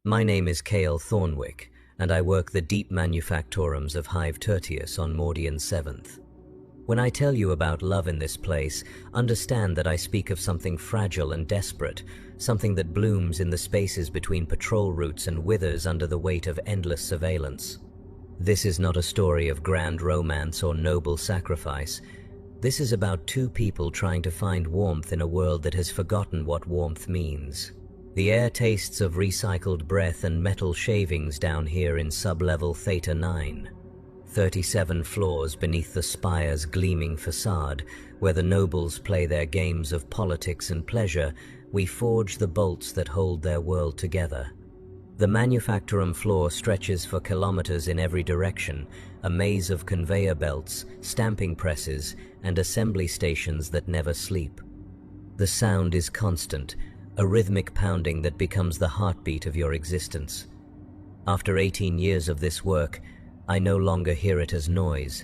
My name is Kale Thornwick, and I work the deep manufactorums of Hive Tertius on Mordian 7th. When I tell you about love in this place, understand that I speak of something fragile and desperate, something that blooms in the spaces between patrol routes and withers under the weight of endless surveillance. This is not a story of grand romance or noble sacrifice. This is about two people trying to find warmth in a world that has forgotten what warmth means. The air tastes of recycled breath and metal shavings down here in sub-level Theta 9. 37 floors beneath the spire's gleaming facade, where the nobles play their games of politics and pleasure, we forge the bolts that hold their world together. The manufactorum floor stretches for kilometers in every direction, a maze of conveyor belts, stamping presses, and assembly stations that never sleep. The sound is constant, a rhythmic pounding that becomes the heartbeat of your existence. After 18 years of this work, I no longer hear it as noise.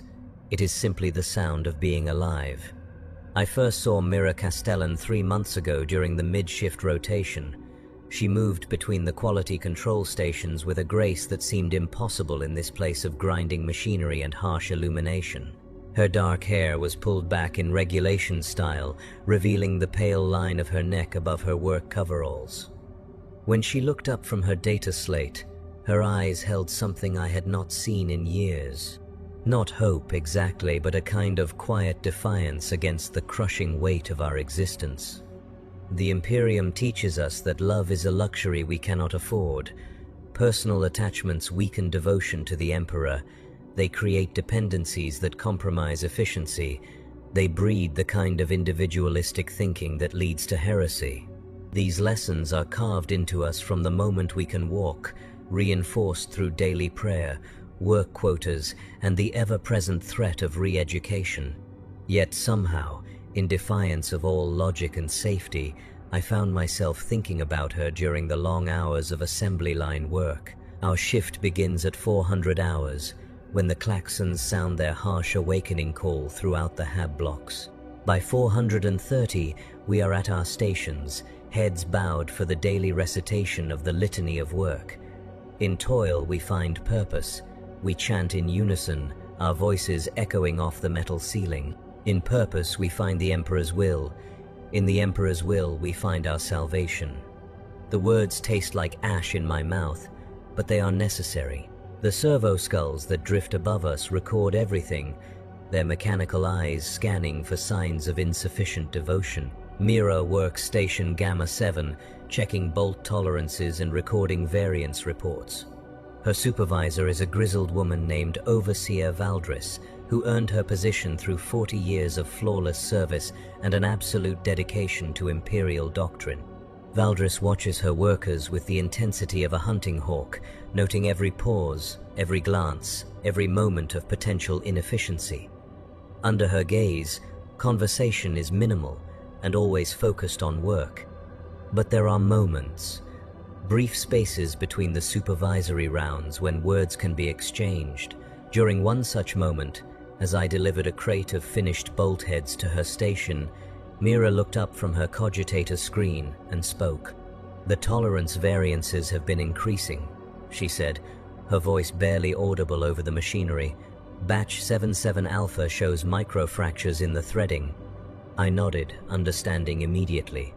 It is simply the sound of being alive. I first saw Mira Castellan 3 months ago during the mid-shift rotation. She moved between the quality control stations with a grace that seemed impossible in this place of grinding machinery and harsh illumination. Her dark hair was pulled back in regulation style, revealing the pale line of her neck above her work coveralls. When she looked up from her data slate, her eyes held something I had not seen in years. Not hope exactly, but a kind of quiet defiance against the crushing weight of our existence. The Imperium teaches us that love is a luxury we cannot afford. Personal attachments weaken devotion to the Emperor. They create dependencies that compromise efficiency. They breed the kind of individualistic thinking that leads to heresy. These lessons are carved into us from the moment we can walk, reinforced through daily prayer, work quotas, and the ever-present threat of re-education. Yet somehow, in defiance of all logic and safety, I found myself thinking about her during the long hours of assembly line work. Our shift begins at 400 hours, when the klaxons sound their harsh awakening call throughout the hab blocks. By 430, we are at our stations, heads bowed for the daily recitation of the litany of work. In toil we find purpose. We chant in unison, our voices echoing off the metal ceiling. In purpose we find the Emperor's will. In the Emperor's will we find our salvation. The words taste like ash in my mouth, but they are necessary. The servo skulls that drift above us record everything, their mechanical eyes scanning for signs of insufficient devotion. Mira works Station Gamma 7, checking bolt tolerances and recording variance reports. Her supervisor is a grizzled woman named Overseer Valdris, who earned her position through 40 years of flawless service and an absolute dedication to Imperial doctrine. Valdris watches her workers with the intensity of a hunting hawk, noting every pause, every glance, every moment of potential inefficiency. Under her gaze, conversation is minimal and always focused on work. But there are moments, brief spaces between the supervisory rounds when words can be exchanged. During one such moment, as I delivered a crate of finished bolt heads to her station, Mira looked up from her cogitator screen and spoke. "The tolerance variances have been increasing," she said, her voice barely audible over the machinery. "Batch 77 Alpha shows microfractures in the threading." I nodded, understanding immediately.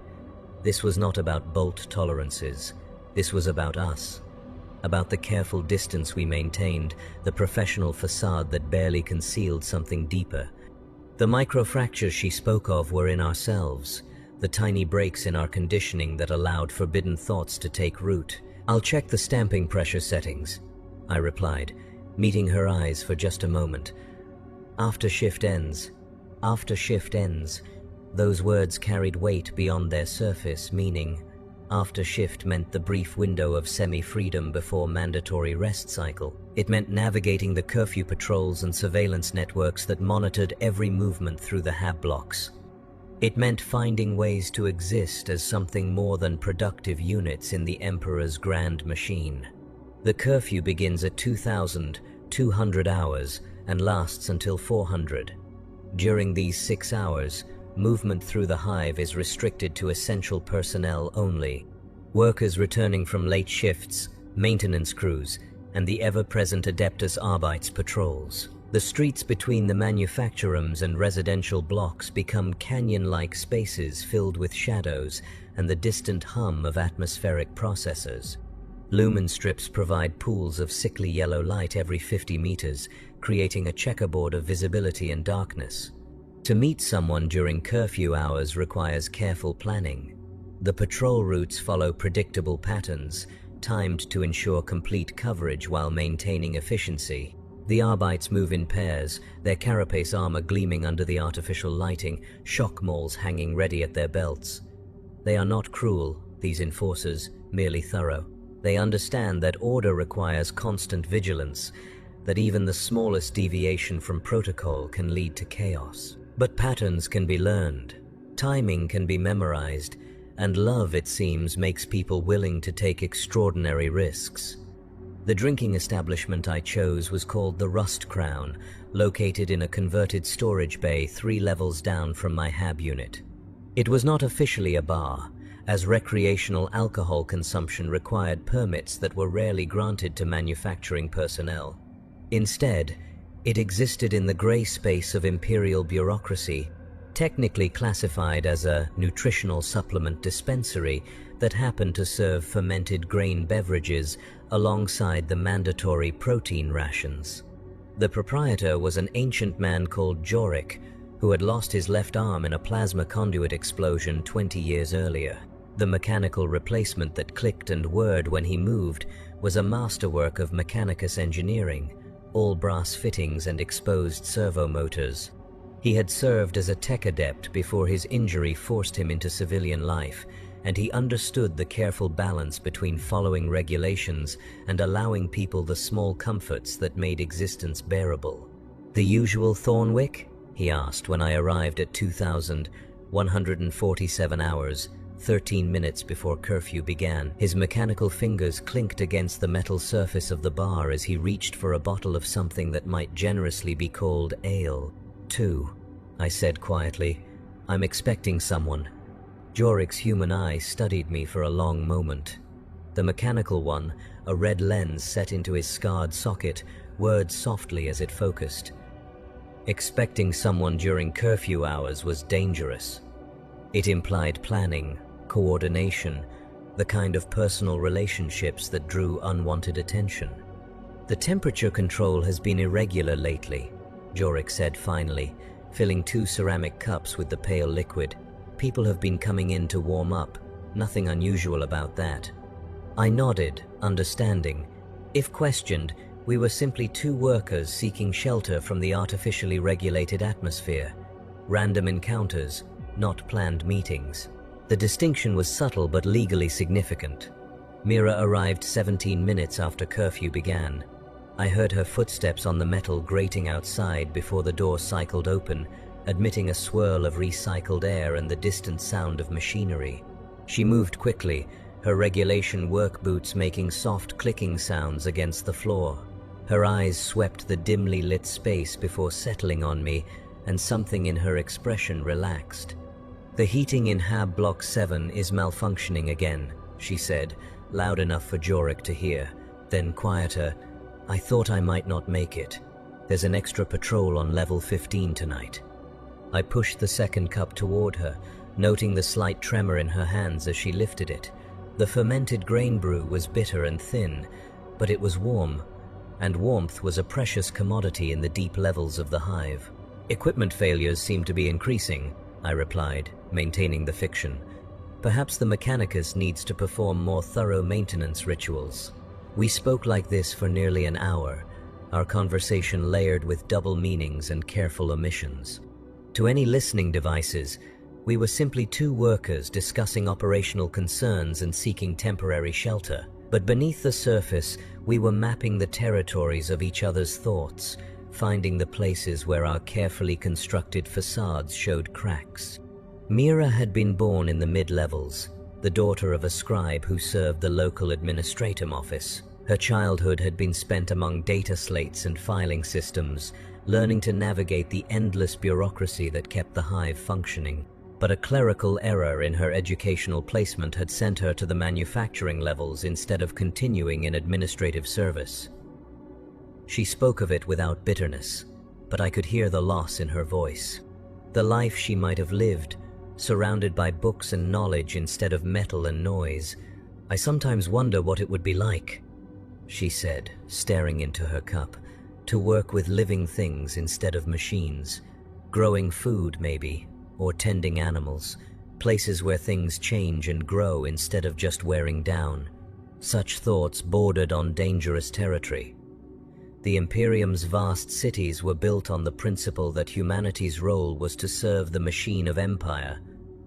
This was not about bolt tolerances. This was about us. About the careful distance we maintained, the professional facade that barely concealed something deeper. The microfractures she spoke of were in ourselves, the tiny breaks in our conditioning that allowed forbidden thoughts to take root. "I'll check the stamping pressure settings," I replied, meeting her eyes for just a moment. After shift ends. Those words carried weight beyond their surface, meaning after shift meant the brief window of semi-freedom before mandatory rest cycle. It meant navigating the curfew patrols and surveillance networks that monitored every movement through the hab blocks. It meant finding ways to exist as something more than productive units in the Emperor's grand machine. The curfew begins at 2,200 hours and lasts until 400. During these 6 hours, movement through the hive is restricted to essential personnel only. Workers returning from late shifts, maintenance crews, and the ever-present Adeptus Arbites patrols. The streets between the manufacturums and residential blocks become canyon-like spaces filled with shadows and the distant hum of atmospheric processors. Lumen strips provide pools of sickly yellow light every 50 meters, creating a checkerboard of visibility and darkness. To meet someone during curfew hours requires careful planning. The patrol routes follow predictable patterns, timed to ensure complete coverage while maintaining efficiency. The Arbites move in pairs, their carapace armor gleaming under the artificial lighting, shock mauls hanging ready at their belts. They are not cruel, these enforcers, merely thorough. They understand that order requires constant vigilance, that even the smallest deviation from protocol can lead to chaos. But patterns can be learned, timing can be memorized, and love, it seems, makes people willing to take extraordinary risks. The drinking establishment I chose was called the Rust Crown, located in a converted storage bay 3 levels down from my HAB unit. It was not officially a bar, as recreational alcohol consumption required permits that were rarely granted to manufacturing personnel. Instead, it existed in the gray space of imperial bureaucracy, technically classified as a nutritional supplement dispensary that happened to serve fermented grain beverages alongside the mandatory protein rations. The proprietor was an ancient man called Jorik, who had lost his left arm in a plasma conduit explosion 20 years earlier. The mechanical replacement that clicked and whirred when he moved was a masterwork of mechanicus engineering, all brass fittings and exposed servo motors. He had served as a tech adept before his injury forced him into civilian life, and he understood the careful balance between following regulations and allowing people the small comforts that made existence bearable. "The usual Thornwick?" he asked when I arrived at 2,147 hours, 13 minutes before curfew began. His mechanical fingers clinked against the metal surface of the bar as he reached for a bottle of something that might generously be called ale. "2," I said quietly. "I'm expecting someone." Jorik's human eye studied me for a long moment. The mechanical one, a red lens set into his scarred socket, whirred softly as it focused. Expecting someone during curfew hours was dangerous. It implied planning, coordination, the kind of personal relationships that drew unwanted attention. "The temperature control has been irregular lately," Jorik said finally, filling 2 ceramic cups with the pale liquid. "People have been coming in to warm up. Nothing unusual about that." I nodded, understanding. If questioned, we were simply 2 workers seeking shelter from the artificially regulated atmosphere. Random encounters, not planned meetings. The distinction was subtle but legally significant. Mira arrived 17 minutes after curfew began. I heard her footsteps on the metal grating outside before the door cycled open, admitting a swirl of recycled air and the distant sound of machinery. She moved quickly, her regulation work boots making soft clicking sounds against the floor. Her eyes swept the dimly lit space before settling on me, and something in her expression relaxed. "The heating in HAB Block 7 is malfunctioning again," she said, loud enough for Jorik to hear. Then quieter, "I thought I might not make it. There's an extra patrol on level 15 tonight." I pushed the second cup toward her, noting the slight tremor in her hands as she lifted it. The fermented grain brew was bitter and thin, but it was warm, and warmth was a precious commodity in the deep levels of the hive. "Equipment failures seem to be increasing," I replied, maintaining the fiction. "Perhaps the Mechanicus needs to perform more thorough maintenance rituals." We spoke like this for nearly an hour, our conversation layered with double meanings and careful omissions. To any listening devices, we were simply 2 workers discussing operational concerns and seeking temporary shelter. But beneath the surface, we were mapping the territories of each other's thoughts, finding the places where our carefully constructed facades showed cracks. Mira had been born in the mid-levels, the daughter of a scribe who served the local administratum office. Her childhood had been spent among data slates and filing systems, learning to navigate the endless bureaucracy that kept the hive functioning. but a clerical error in her educational placement had sent her to the manufacturing levels instead of continuing in administrative service. She spoke of it without bitterness, but I could hear the loss in her voice. The life she might have lived, surrounded by books and knowledge instead of metal and noise. I sometimes wonder what it would be like, she said, staring into her cup, to work with living things instead of machines, growing food maybe, or tending animals, places where things change and grow instead of just wearing down. Such thoughts bordered on dangerous territory. The Imperium's vast cities were built on the principle that humanity's role was to serve the machine of empire,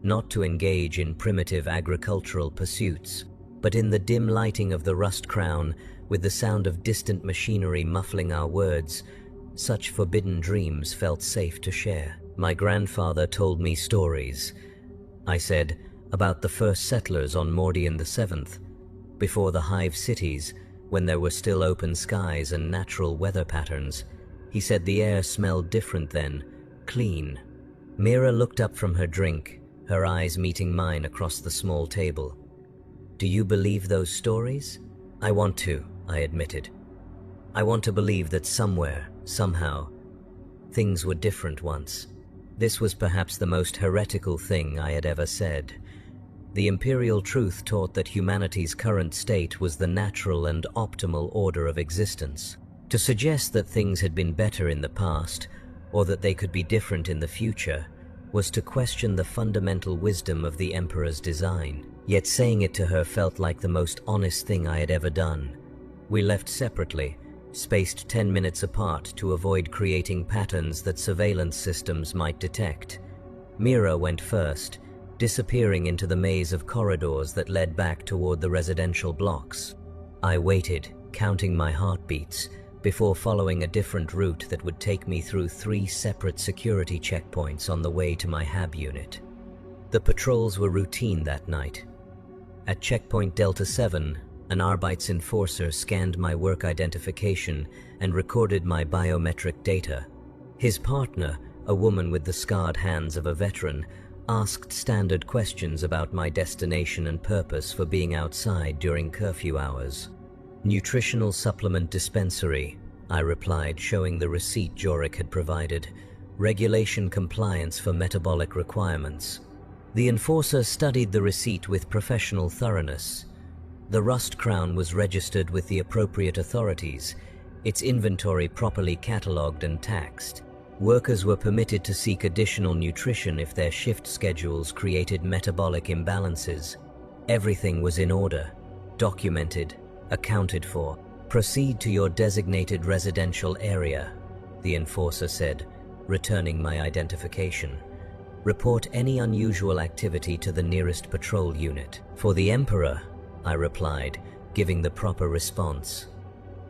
not to engage in primitive agricultural pursuits. But in the dim lighting of the rust crown, with the sound of distant machinery muffling our words, such forbidden dreams felt safe to share. My grandfather told me stories, I said, about the first settlers on Mordian VII, before the hive cities, when there were still open skies and natural weather patterns. He said the air smelled different then, clean. Mira looked up from her drink, her eyes meeting mine across the small table. Do you believe those stories? I want to, I admitted. I want to believe that somewhere, somehow, things were different once. This was perhaps the most heretical thing I had ever said. The imperial truth taught that humanity's current state was the natural and optimal order of existence. To suggest that things had been better in the past, or that they could be different in the future, was to question the fundamental wisdom of the Emperor's design. Yet saying it to her felt like the most honest thing I had ever done. We left separately, spaced 10 minutes apart to avoid creating patterns that surveillance systems might detect. Mira went first, disappearing into the maze of corridors that led back toward the residential blocks. I waited, counting my heartbeats, before following a different route that would take me through 3 separate security checkpoints on the way to my HAB unit. The patrols were routine that night. At checkpoint Delta 7, an Arbeits enforcer scanned my work identification and recorded my biometric data. His partner, a woman with the scarred hands of a veteran, asked standard questions about my destination and purpose for being outside during curfew hours. Nutritional supplement dispensary, I replied, showing the receipt Jorik had provided. Regulation compliance for metabolic requirements. The enforcer studied the receipt with professional thoroughness. The rust crown was registered with the appropriate authorities, its inventory properly catalogued and taxed. Workers were permitted to seek additional nutrition if their shift schedules created metabolic imbalances. Everything was in order, documented, accounted for. Proceed to your designated residential area, the enforcer said, returning my identification. Report any unusual activity to the nearest patrol unit. For the Emperor, I replied, giving the proper response.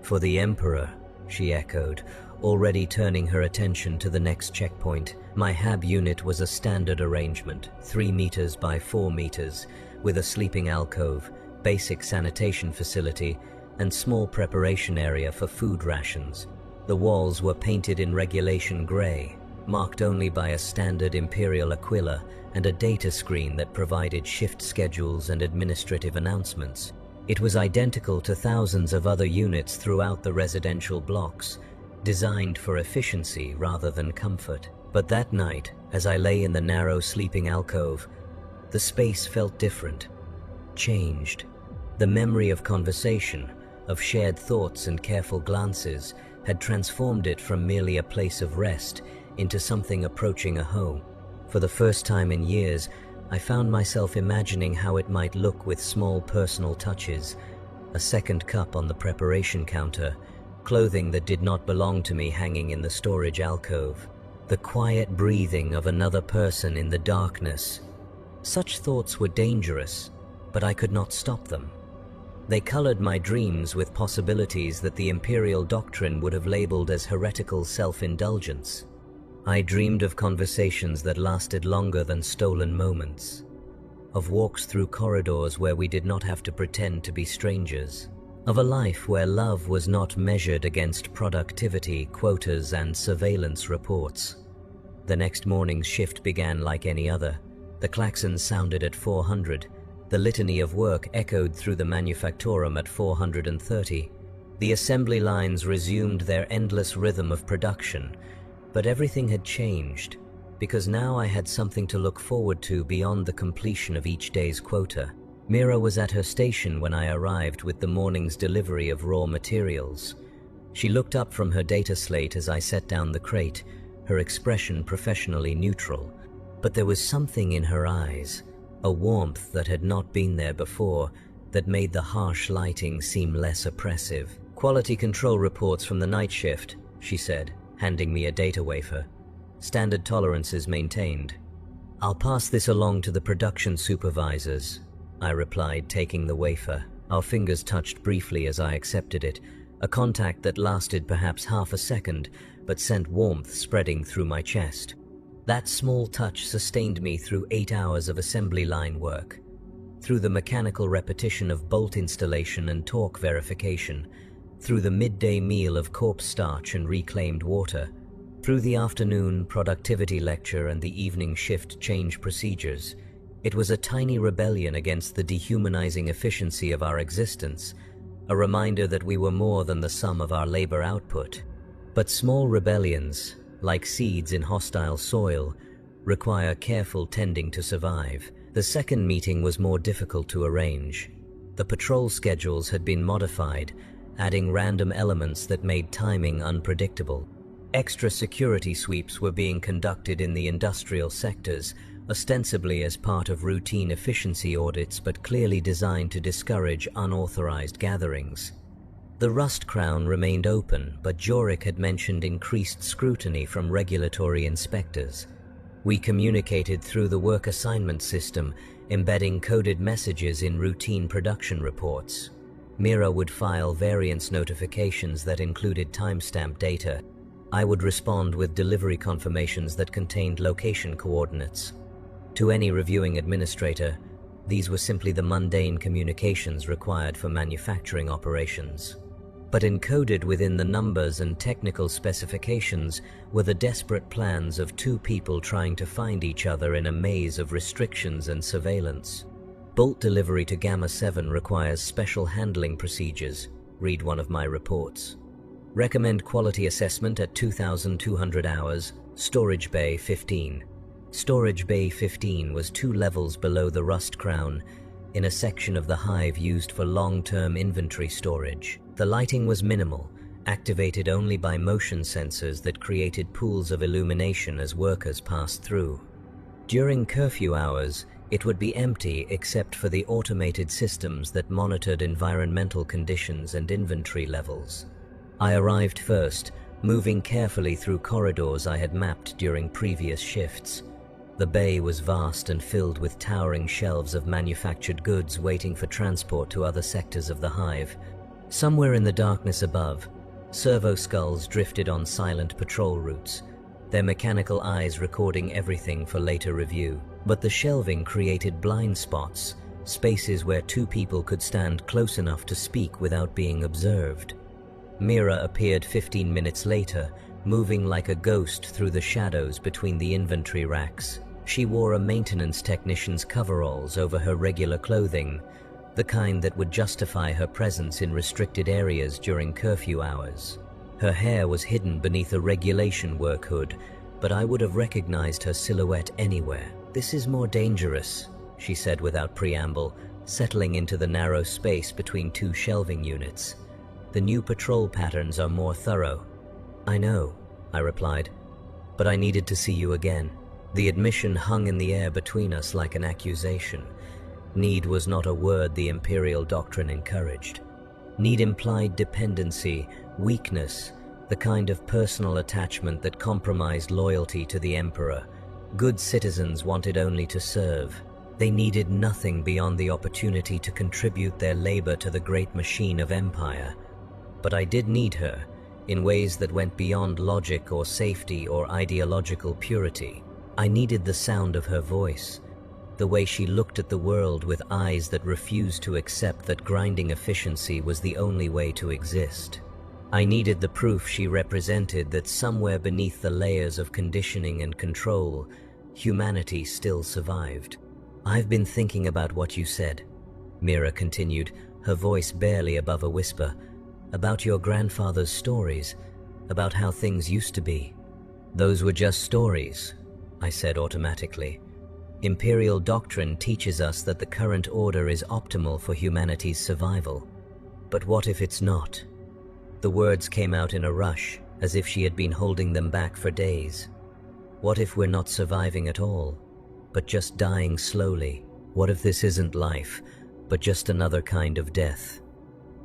For the Emperor, she echoed, already turning her attention to the next checkpoint. My HAB unit was a standard arrangement, 3 meters by 4 meters, with a sleeping alcove, basic sanitation facility, and small preparation area for food rations. The walls were painted in regulation gray, marked only by a standard Imperial Aquila and a data screen that provided shift schedules and administrative announcements. It was identical to thousands of other units throughout the residential blocks, designed for efficiency rather than comfort. But that night, as I lay in the narrow sleeping alcove, the space felt different, changed. The memory of conversation, of shared thoughts and careful glances, had transformed it from merely a place of rest into something approaching a home. For the first time in years, I found myself imagining how it might look with small personal touches, a second cup on the preparation counter, clothing that did not belong to me hanging in the storage alcove, the quiet breathing of another person in the darkness. Such thoughts were dangerous, but I could not stop them. They colored my dreams with possibilities that the imperial doctrine would have labeled as heretical self-indulgence. I dreamed of conversations that lasted longer than stolen moments, of walks through corridors where we did not have to pretend to be strangers, of a life where love was not measured against productivity, quotas, and surveillance reports. The next morning's shift began like any other. The klaxons sounded at 400. The litany of work echoed through the manufactorum at 430. The assembly lines resumed their endless rhythm of production, but everything had changed, because now I had something to look forward to beyond the completion of each day's quota. Mira was at her station when I arrived with the morning's delivery of raw materials. She looked up from her data slate as I set down the crate, her expression professionally neutral. But there was something in her eyes, a warmth that had not been there before, that made the harsh lighting seem less oppressive. "Quality control reports from the night shift," she said, handing me a data wafer. "Standard tolerances maintained." "I'll pass this along to the production supervisors," I replied, taking the wafer. Our fingers touched briefly as I accepted it, a contact that lasted perhaps half a second, but sent warmth spreading through my chest. That small touch sustained me through 8 hours of assembly line work, through the mechanical repetition of bolt installation and torque verification, through the midday meal of corpse starch and reclaimed water, through the afternoon productivity lecture and the evening shift change procedures. It was a tiny rebellion against the dehumanizing efficiency of our existence, a reminder that we were more than the sum of our labor output. But small rebellions, like seeds in hostile soil, require careful tending to survive. The second meeting was more difficult to arrange. The patrol schedules had been modified, adding random elements that made timing unpredictable. Extra security sweeps were being conducted in the industrial sectors, ostensibly as part of routine efficiency audits but clearly designed to discourage unauthorized gatherings. The Rust Crown remained open, but Jorik had mentioned increased scrutiny from regulatory inspectors. We communicated through the work assignment system, embedding coded messages in routine production reports. Mira would file variance notifications that included timestamp data. I would respond with delivery confirmations that contained location coordinates. To any reviewing administrator, these were simply the mundane communications required for manufacturing operations. But encoded within the numbers and technical specifications were the desperate plans of two people trying to find each other in a maze of restrictions and surveillance. Bolt delivery to Gamma 7 requires special handling procedures, read one of my reports. Recommend quality assessment at 2,200 hours, Storage Bay 15. Storage Bay 15 was 2 levels below the Rust Crown, in a section of the hive used for long-term inventory storage. The lighting was minimal, activated only by motion sensors that created pools of illumination as workers passed through. During curfew hours, it would be empty except for the automated systems that monitored environmental conditions and inventory levels. I arrived first, moving carefully through corridors I had mapped during previous shifts. The bay was vast and filled with towering shelves of manufactured goods waiting for transport to other sectors of the hive. Somewhere in the darkness above, servo skulls drifted on silent patrol routes, their mechanical eyes recording everything for later review. But the shelving created blind spots, spaces where two people could stand close enough to speak without being observed. Mira appeared 15 minutes later, moving like a ghost through the shadows between the inventory racks. She wore a maintenance technician's coveralls over her regular clothing, the kind that would justify her presence in restricted areas during curfew hours. Her hair was hidden beneath a regulation work hood, but I would have recognized her silhouette anywhere. "This is more dangerous," she said without preamble, settling into the narrow space between two shelving units. "The new patrol patterns are more thorough." "I know," I replied, "but I needed to see you again." The admission hung in the air between us like an accusation. Need was not a word the imperial doctrine encouraged. Need implied dependency, weakness, the kind of personal attachment that compromised loyalty to the emperor. Good citizens wanted only to serve. They needed nothing beyond the opportunity to contribute their labor to the great machine of empire. But I did need her, in ways that went beyond logic or safety or ideological purity. I needed the sound of her voice, the way she looked at the world with eyes that refused to accept that grinding efficiency was the only way to exist. I needed the proof she represented that somewhere beneath the layers of conditioning and control, humanity still survived. "I've been thinking about what you said," Mira continued, her voice barely above a whisper, "about your grandfather's stories, about how things used to be." "Those were just stories," I said automatically. "Imperial doctrine teaches us that the current order is optimal for humanity's survival. But what if it's not?" The words came out in a rush, as if she had been holding them back for days. "What if we're not surviving at all, but just dying slowly? What if this isn't life, but just another kind of death?"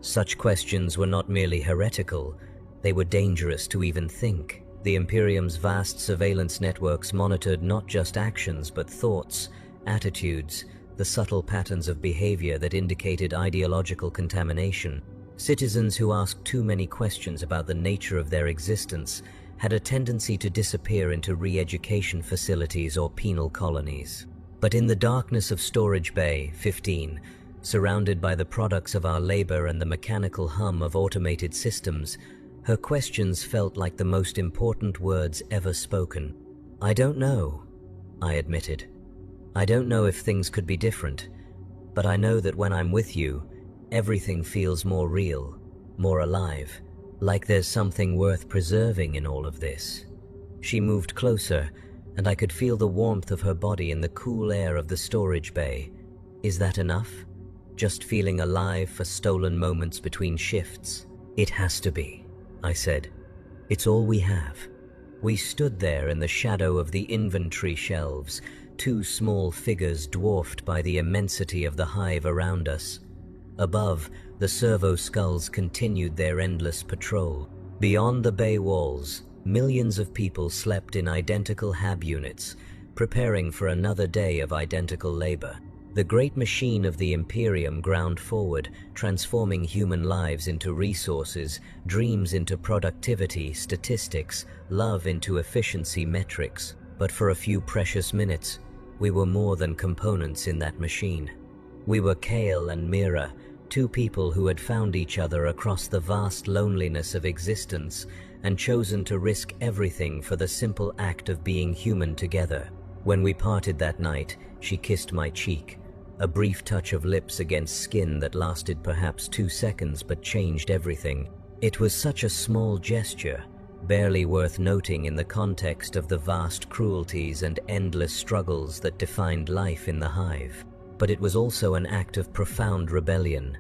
Such questions were not merely heretical, they were dangerous to even think. The Imperium's vast surveillance networks monitored not just actions but thoughts, attitudes, the subtle patterns of behavior that indicated ideological contamination. Citizens who asked too many questions about the nature of their existence had a tendency to disappear into re-education facilities or penal colonies. But in the darkness of Storage Bay 15, surrounded by the products of our labor and the mechanical hum of automated systems, her questions felt like the most important words ever spoken. "I don't know," I admitted. "I don't know if things could be different, but I know that when I'm with you, everything feels more real, more alive, like there's something worth preserving in all of this." She moved closer, and I could feel the warmth of her body in the cool air of the storage bay. "Is that enough? Just feeling alive for stolen moments between shifts?" "It has to be," I said. "It's all we have." We stood there in the shadow of the inventory shelves, two small figures dwarfed by the immensity of the hive around us. Above, the servo skulls continued their endless patrol. Beyond the bay walls, millions of people slept in identical hab units, preparing for another day of identical labor. The great machine of the Imperium ground forward, transforming human lives into resources, dreams into productivity, statistics, love into efficiency metrics. But for a few precious minutes, we were more than components in that machine. We were Kale and Mira, two people who had found each other across the vast loneliness of existence and chosen to risk everything for the simple act of being human together. When we parted that night, she kissed my cheek, a brief touch of lips against skin that lasted perhaps 2 seconds but changed everything. It was such a small gesture, barely worth noting in the context of the vast cruelties and endless struggles that defined life in the hive. But it was also an act of profound rebellion,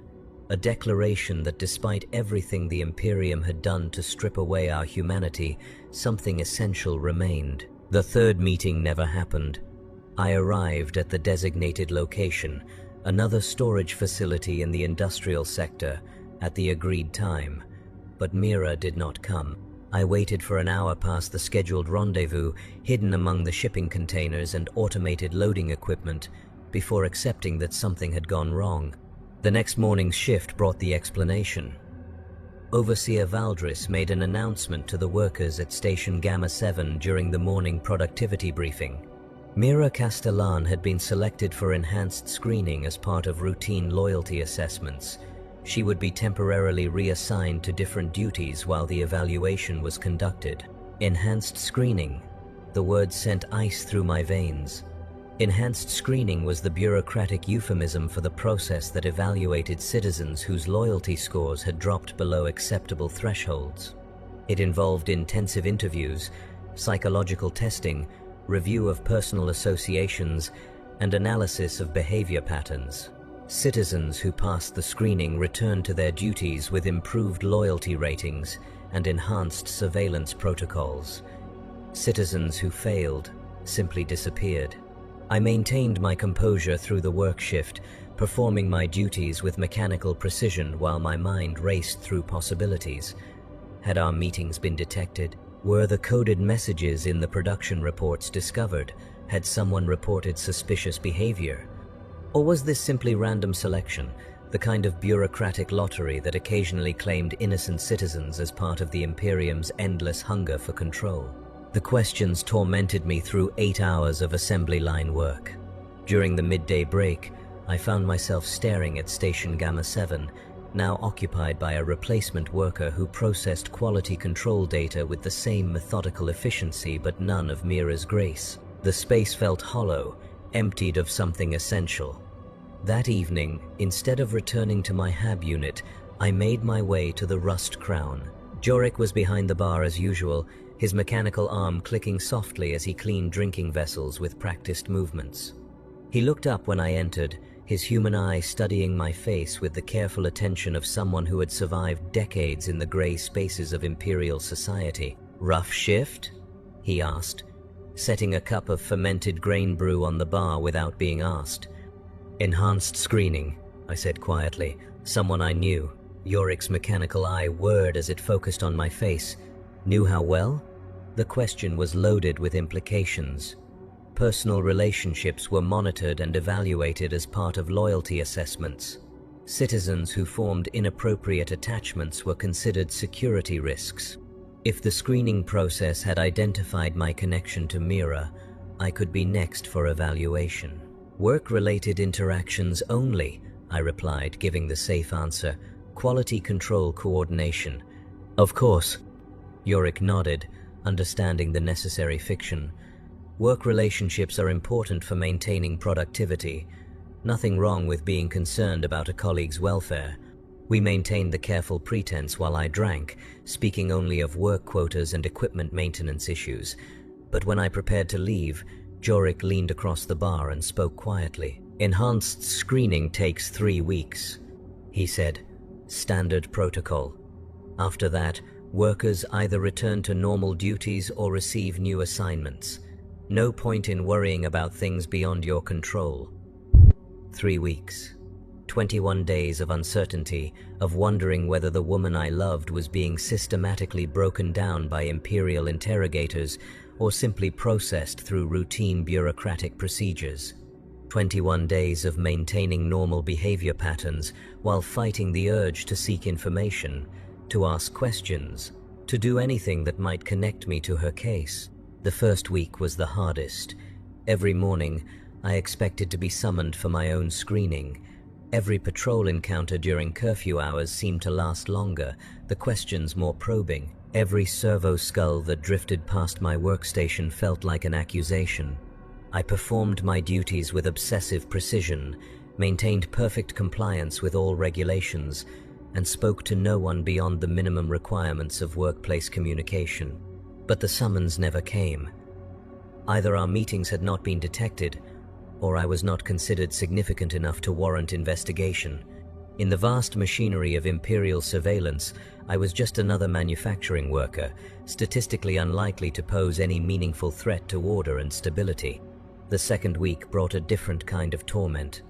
a declaration that despite everything the Imperium had done to strip away our humanity, something essential remained. The third meeting never happened. I arrived at the designated location, another storage facility in the industrial sector, at the agreed time, but Mira did not come. I waited for an hour past the scheduled rendezvous, hidden among the shipping containers and automated loading equipment, before accepting that something had gone wrong. The next morning's shift brought the explanation. Overseer Valdris made an announcement to the workers at Station Gamma 7 during the morning productivity briefing. Mira Castellan had been selected for enhanced screening as part of routine loyalty assessments. She would be temporarily reassigned to different duties while the evaluation was conducted. Enhanced screening. The word sent ice through my veins. Enhanced screening was the bureaucratic euphemism for the process that evaluated citizens whose loyalty scores had dropped below acceptable thresholds. It involved intensive interviews, psychological testing, review of personal associations, and analysis of behavior patterns. Citizens who passed the screening returned to their duties with improved loyalty ratings and enhanced surveillance protocols. Citizens who failed simply disappeared. I maintained my composure through the work shift, performing my duties with mechanical precision while my mind raced through possibilities. Had our meetings been detected? Were the coded messages in the production reports discovered? Had someone reported suspicious behavior? Or was this simply random selection, the kind of bureaucratic lottery that occasionally claimed innocent citizens as part of the Imperium's endless hunger for control? The questions tormented me through 8 hours of assembly line work. During the midday break, I found myself staring at Station Gamma 7, now occupied by a replacement worker who processed quality control data with the same methodical efficiency but none of Mira's grace. The space felt hollow, emptied of something essential. That evening, instead of returning to my hab unit, I made my way to the Rust Crown. Jorik was behind the bar as usual, his mechanical arm clicking softly as he cleaned drinking vessels with practiced movements. He looked up when I entered, his human eye studying my face with the careful attention of someone who had survived decades in the gray spaces of Imperial society. "Rough shift?" he asked, setting a cup of fermented grain brew on the bar without being asked. "Enhanced screening," I said quietly. Someone I knew. Yorik's mechanical eye whirred as it focused on my face. Knew how well? The question was loaded with implications. Personal relationships were monitored and evaluated as part of loyalty assessments. Citizens who formed inappropriate attachments were considered security risks. If the screening process had identified my connection to Mira, I could be next for evaluation. "Work-related interactions only," I replied, giving the safe answer. "Quality control coordination." "Of course." Yorik nodded, understanding the necessary fiction. "Work relationships are important for maintaining productivity. Nothing wrong with being concerned about a colleague's welfare." We maintained the careful pretense while I drank, speaking only of work quotas and equipment maintenance issues. But when I prepared to leave, Jorik leaned across the bar and spoke quietly. "Enhanced screening takes 3 weeks," he said. "Standard protocol. After that, workers either return to normal duties or receive new assignments. No point in worrying about things beyond your control." 3 weeks. 21 days of uncertainty, of wondering whether the woman I loved was being systematically broken down by Imperial interrogators or simply processed through routine bureaucratic procedures. 21 days of maintaining normal behavior patterns while fighting the urge to seek information, to ask questions, to do anything that might connect me to her case. The first week was the hardest. Every morning, I expected to be summoned for my own screening. Every patrol encounter during curfew hours seemed to last longer, the questions more probing. Every servo skull that drifted past my workstation felt like an accusation. I performed my duties with obsessive precision, maintained perfect compliance with all regulations, and spoke to no one beyond the minimum requirements of workplace communication. But the summons never came. Either our meetings had not been detected, or I was not considered significant enough to warrant investigation. In the vast machinery of Imperial surveillance, I was just another manufacturing worker, statistically unlikely to pose any meaningful threat to order and stability. The second week brought a different kind of torment.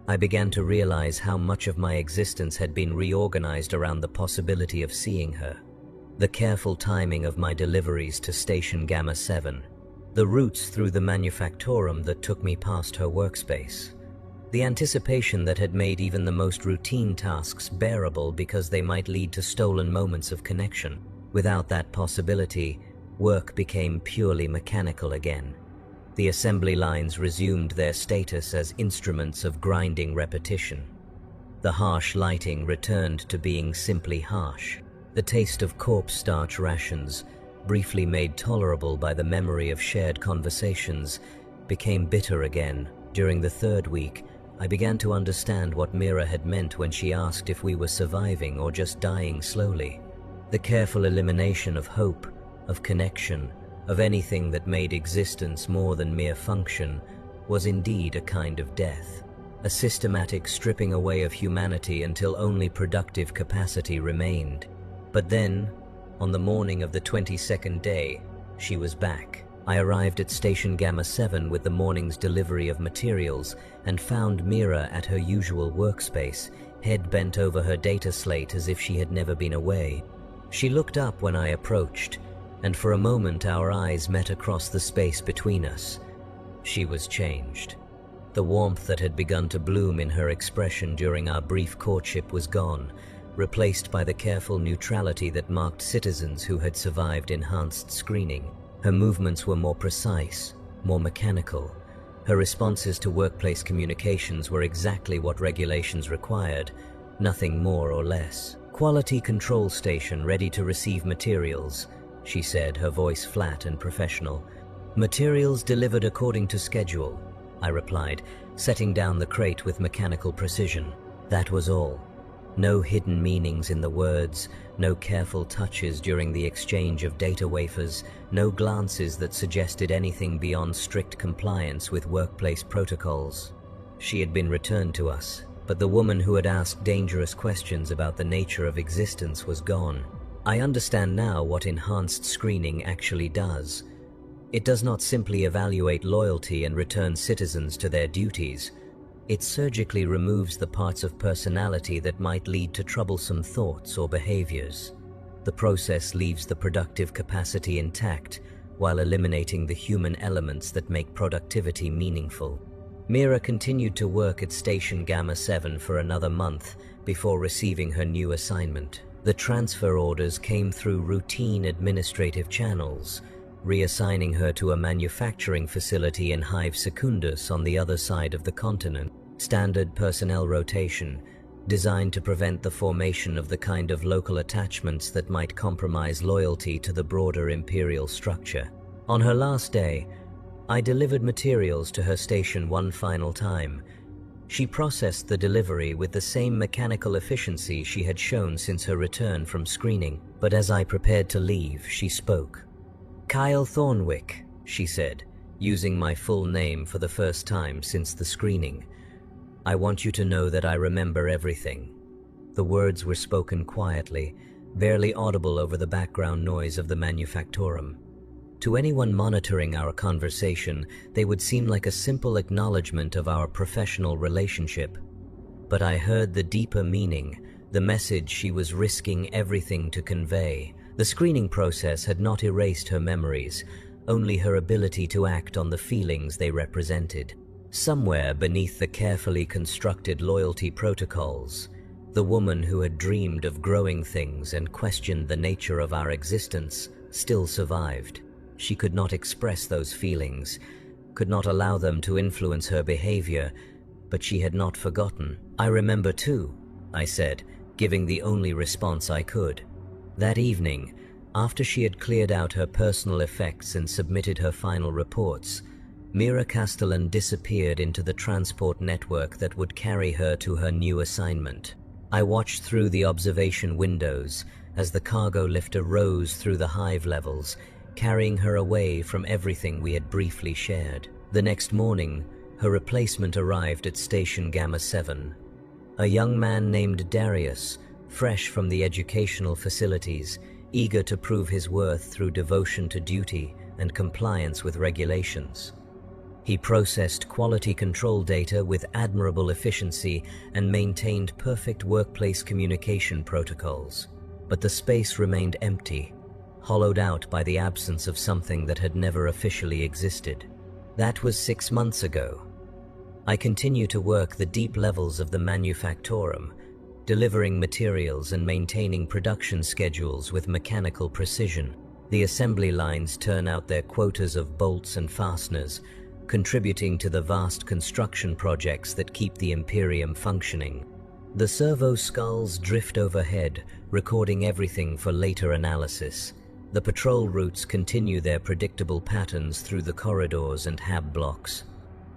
I began to realize how much of my existence had been reorganized around the possibility of seeing her. The careful timing of my deliveries to Station Gamma 7. The routes through the manufactorum that took me past her workspace. The anticipation that had made even the most routine tasks bearable because they might lead to stolen moments of connection. Without that possibility, work became purely mechanical again. The assembly lines resumed their status as instruments of grinding repetition. The harsh lighting returned to being simply harsh. The taste of corpse starch rations, briefly made tolerable by the memory of shared conversations, became bitter again. During the third week, I began to understand what Mira had meant when she asked if we were surviving or just dying slowly. The careful elimination of hope, of connection, of anything that made existence more than mere function, was indeed a kind of death. A systematic stripping away of humanity until only productive capacity remained. But then, on the morning of the 22nd day, she was back. I arrived at Station Gamma 7 with the morning's delivery of materials and found Mira at her usual workspace, head bent over her data slate as if she had never been away. She looked up when I approached, and for a moment our eyes met across the space between us. She was changed. The warmth that had begun to bloom in her expression during our brief courtship was gone, replaced by the careful neutrality that marked citizens who had survived enhanced screening. Her movements were more precise, more mechanical. Her responses to workplace communications were exactly what regulations required, nothing more or less. "Quality control station ready to receive materials," she said, her voice flat and professional. "Materials delivered according to schedule," I replied, setting down the crate with mechanical precision. That was all. No hidden meanings in the words, no careful touches during the exchange of data wafers, no glances that suggested anything beyond strict compliance with workplace protocols. She had been returned to us, but the woman who had asked dangerous questions about the nature of existence was gone. I understand now what enhanced screening actually does. It does not simply evaluate loyalty and return citizens to their duties. It surgically removes the parts of personality that might lead to troublesome thoughts or behaviors. The process leaves the productive capacity intact while eliminating the human elements that make productivity meaningful. Mira continued to work at Station Gamma 7 for another month before receiving her new assignment. The transfer orders came through routine administrative channels, reassigning her to a manufacturing facility in Hive Secundus on the other side of the continent. Standard personnel rotation, designed to prevent the formation of the kind of local attachments that might compromise loyalty to the broader imperial structure. On her last day, I delivered materials to her station one final time. She processed the delivery with the same mechanical efficiency she had shown since her return from screening, but as I prepared to leave, she spoke. "Kyle Thornwick," she said, using my full name for the first time since the screening. "I want you to know that I remember everything." The words were spoken quietly, barely audible over the background noise of the manufactorum. To anyone monitoring our conversation, they would seem like a simple acknowledgement of our professional relationship. But I heard the deeper meaning, the message she was risking everything to convey. The screening process had not erased her memories, only her ability to act on the feelings they represented. Somewhere beneath the carefully constructed loyalty protocols, the woman who had dreamed of growing things and questioned the nature of our existence still survived. She could not express those feelings, could not allow them to influence her behavior, but she had not forgotten. "I remember too," I said, giving the only response I could. That evening, after she had cleared out her personal effects and submitted her final reports, Mira Castellan disappeared into the transport network that would carry her to her new assignment. I watched through the observation windows as the cargo lifter rose through the hive levels, carrying her away from everything we had briefly shared. The next morning, her replacement arrived at Station Gamma 7. A young man named Darius, fresh from the educational facilities, eager to prove his worth through devotion to duty and compliance with regulations. He processed quality control data with admirable efficiency and maintained perfect workplace communication protocols. But the space remained empty, hollowed out by the absence of something that had never officially existed. That was 6 months ago. I continue to work the deep levels of the manufactorum, delivering materials and maintaining production schedules with mechanical precision. The assembly lines turn out their quotas of bolts and fasteners, contributing to the vast construction projects that keep the Imperium functioning. The servo skulls drift overhead, recording everything for later analysis. The patrol routes continue their predictable patterns through the corridors and hab blocks.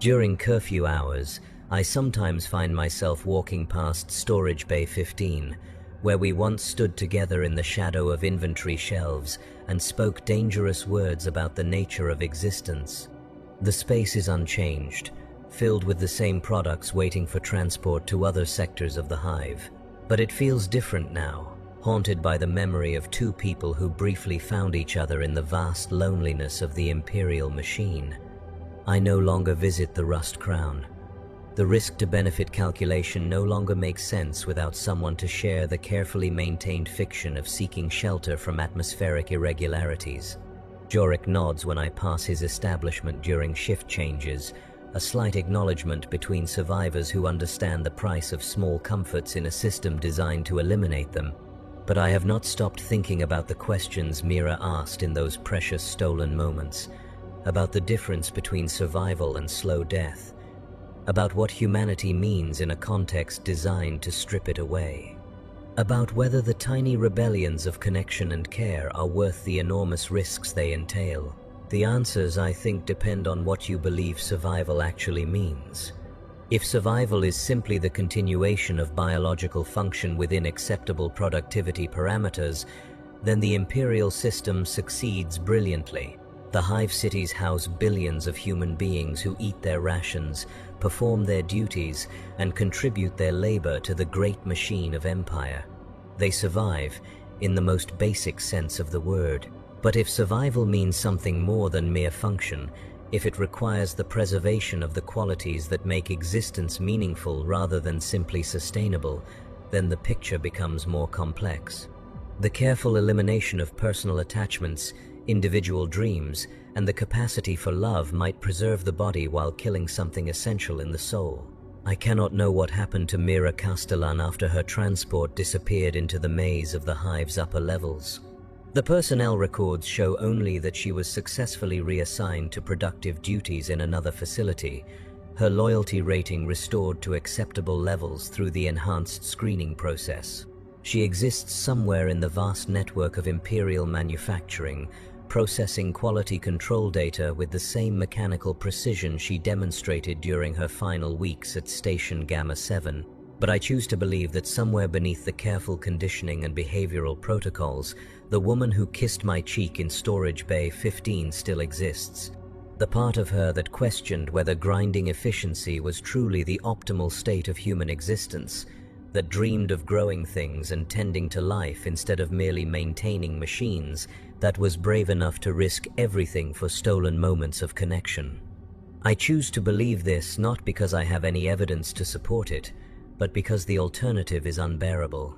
During curfew hours, I sometimes find myself walking past Storage Bay 15, where we once stood together in the shadow of inventory shelves and spoke dangerous words about the nature of existence. The space is unchanged, filled with the same products waiting for transport to other sectors of the hive. But it feels different now, haunted by the memory of two people who briefly found each other in the vast loneliness of the Imperial machine. I no longer visit the Rust Crown. The risk-to-benefit calculation no longer makes sense without someone to share the carefully maintained fiction of seeking shelter from atmospheric irregularities. Jorik nods when I pass his establishment during shift changes, a slight acknowledgement between survivors who understand the price of small comforts in a system designed to eliminate them. But I have not stopped thinking about the questions Mira asked in those precious stolen moments, about the difference between survival and slow death, about what humanity means in a context designed to strip it away, about whether the tiny rebellions of connection and care are worth the enormous risks they entail. The answers, I think, depend on what you believe survival actually means. If survival is simply the continuation of biological function within acceptable productivity parameters, then the imperial system succeeds brilliantly. The hive cities house billions of human beings who eat their rations, perform their duties, and contribute their labor to the great machine of empire. They survive, in the most basic sense of the word. But if survival means something more than mere function, if it requires the preservation of the qualities that make existence meaningful rather than simply sustainable, then the picture becomes more complex. The careful elimination of personal attachments, individual dreams, and the capacity for love might preserve the body while killing something essential in the soul. I cannot know what happened to Mira Castellan after her transport disappeared into the maze of the hive's upper levels. The personnel records show only that she was successfully reassigned to productive duties in another facility, her loyalty rating restored to acceptable levels through the enhanced screening process. She exists somewhere in the vast network of imperial manufacturing, processing quality control data with the same mechanical precision she demonstrated during her final weeks at Station Gamma 7. But I choose to believe that somewhere beneath the careful conditioning and behavioral protocols, the woman who kissed my cheek in Storage Bay 15 still exists. The part of her that questioned whether grinding efficiency was truly the optimal state of human existence, that dreamed of growing things and tending to life instead of merely maintaining machines, that was brave enough to risk everything for stolen moments of connection. I choose to believe this not because I have any evidence to support it, but because the alternative is unbearable.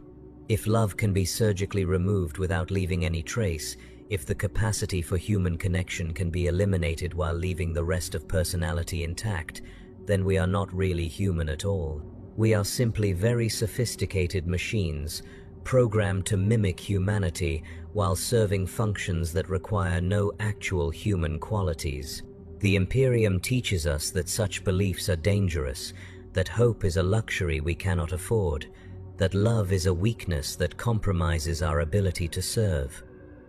If love can be surgically removed without leaving any trace, if the capacity for human connection can be eliminated while leaving the rest of personality intact, then we are not really human at all. We are simply very sophisticated machines, programmed to mimic humanity while serving functions that require no actual human qualities. The Imperium teaches us that such beliefs are dangerous, that hope is a luxury we cannot afford, that love is a weakness that compromises our ability to serve.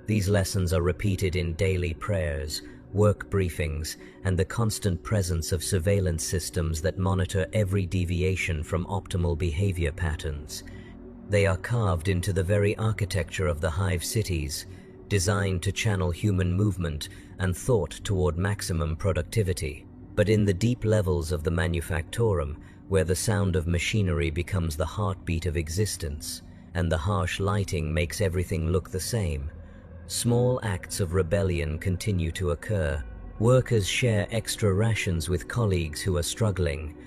These lessons are repeated in daily prayers, work briefings, and the constant presence of surveillance systems that monitor every deviation from optimal behavior patterns. They are carved into the very architecture of the hive cities, designed to channel human movement and thought toward maximum productivity. But in the deep levels of the manufactorum, where the sound of machinery becomes the heartbeat of existence, and the harsh lighting makes everything look the same, small acts of rebellion continue to occur. Workers share extra rations with colleagues who are struggling.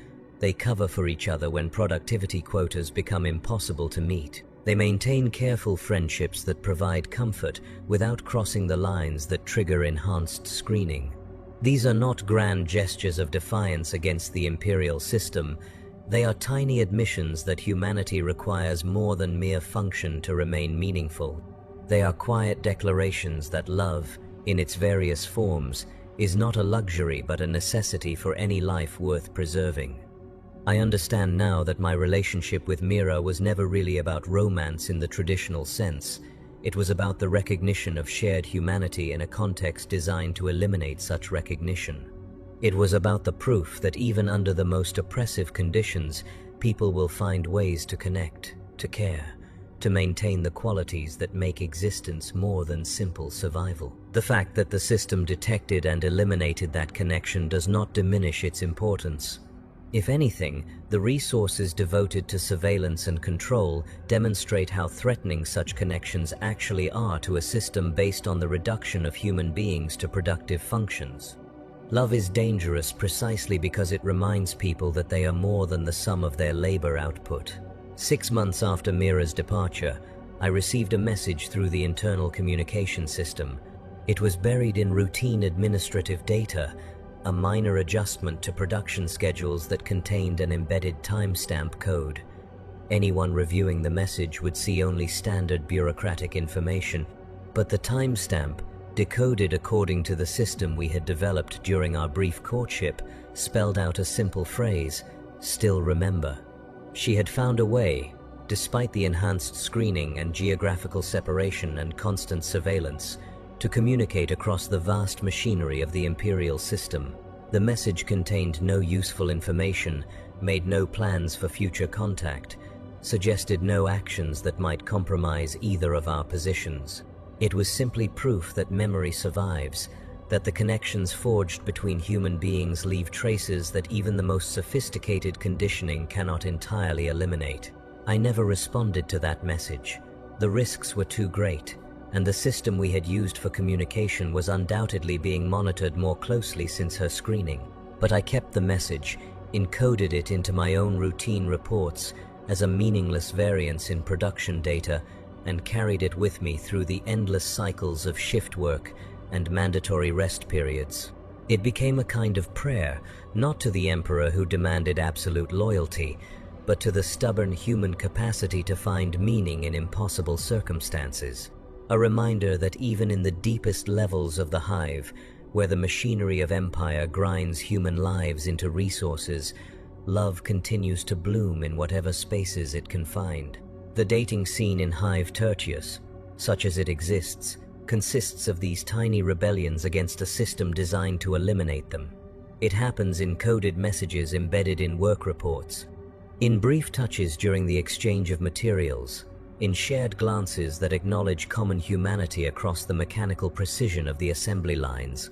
They cover for each other when productivity quotas become impossible to meet. They maintain careful friendships that provide comfort without crossing the lines that trigger enhanced screening. These are not grand gestures of defiance against the imperial system. They are tiny admissions that humanity requires more than mere function to remain meaningful. They are quiet declarations that love, in its various forms, is not a luxury but a necessity for any life worth preserving. I understand now that my relationship with Mira was never really about romance in the traditional sense. It was about the recognition of shared humanity in a context designed to eliminate such recognition. It was about the proof that even under the most oppressive conditions, people will find ways to connect, to care, to maintain the qualities that make existence more than simple survival. The fact that the system detected and eliminated that connection does not diminish its importance. If anything, the resources devoted to surveillance and control demonstrate how threatening such connections actually are to a system based on the reduction of human beings to productive functions. Love is dangerous precisely because it reminds people that they are more than the sum of their labor output. 6 months after Mira's departure, I received a message through the internal communication system. It was buried in routine administrative data, a minor adjustment to production schedules that contained an embedded timestamp code. Anyone reviewing the message would see only standard bureaucratic information, but the timestamp, decoded according to the system we had developed during our brief courtship, spelled out a simple phrase, "Still remember." She had found a way, despite the enhanced screening and geographical separation and constant surveillance, to communicate across the vast machinery of the Imperial system. The message contained no useful information, made no plans for future contact, suggested no actions that might compromise either of our positions. It was simply proof that memory survives, that the connections forged between human beings leave traces that even the most sophisticated conditioning cannot entirely eliminate. I never responded to that message. The risks were too great, and the system we had used for communication was undoubtedly being monitored more closely since her screening. But I kept the message, encoded it into my own routine reports as a meaningless variance in production data, and carried it with me through the endless cycles of shift work and mandatory rest periods. It became a kind of prayer, not to the Emperor who demanded absolute loyalty, but to the stubborn human capacity to find meaning in impossible circumstances. A reminder that even in the deepest levels of the hive, where the machinery of empire grinds human lives into resources, love continues to bloom in whatever spaces it can find. The dating scene in Hive Tertius, such as it exists, consists of these tiny rebellions against a system designed to eliminate them. It happens in coded messages embedded in work reports, in brief touches during the exchange of materials, in shared glances that acknowledge common humanity across the mechanical precision of the assembly lines.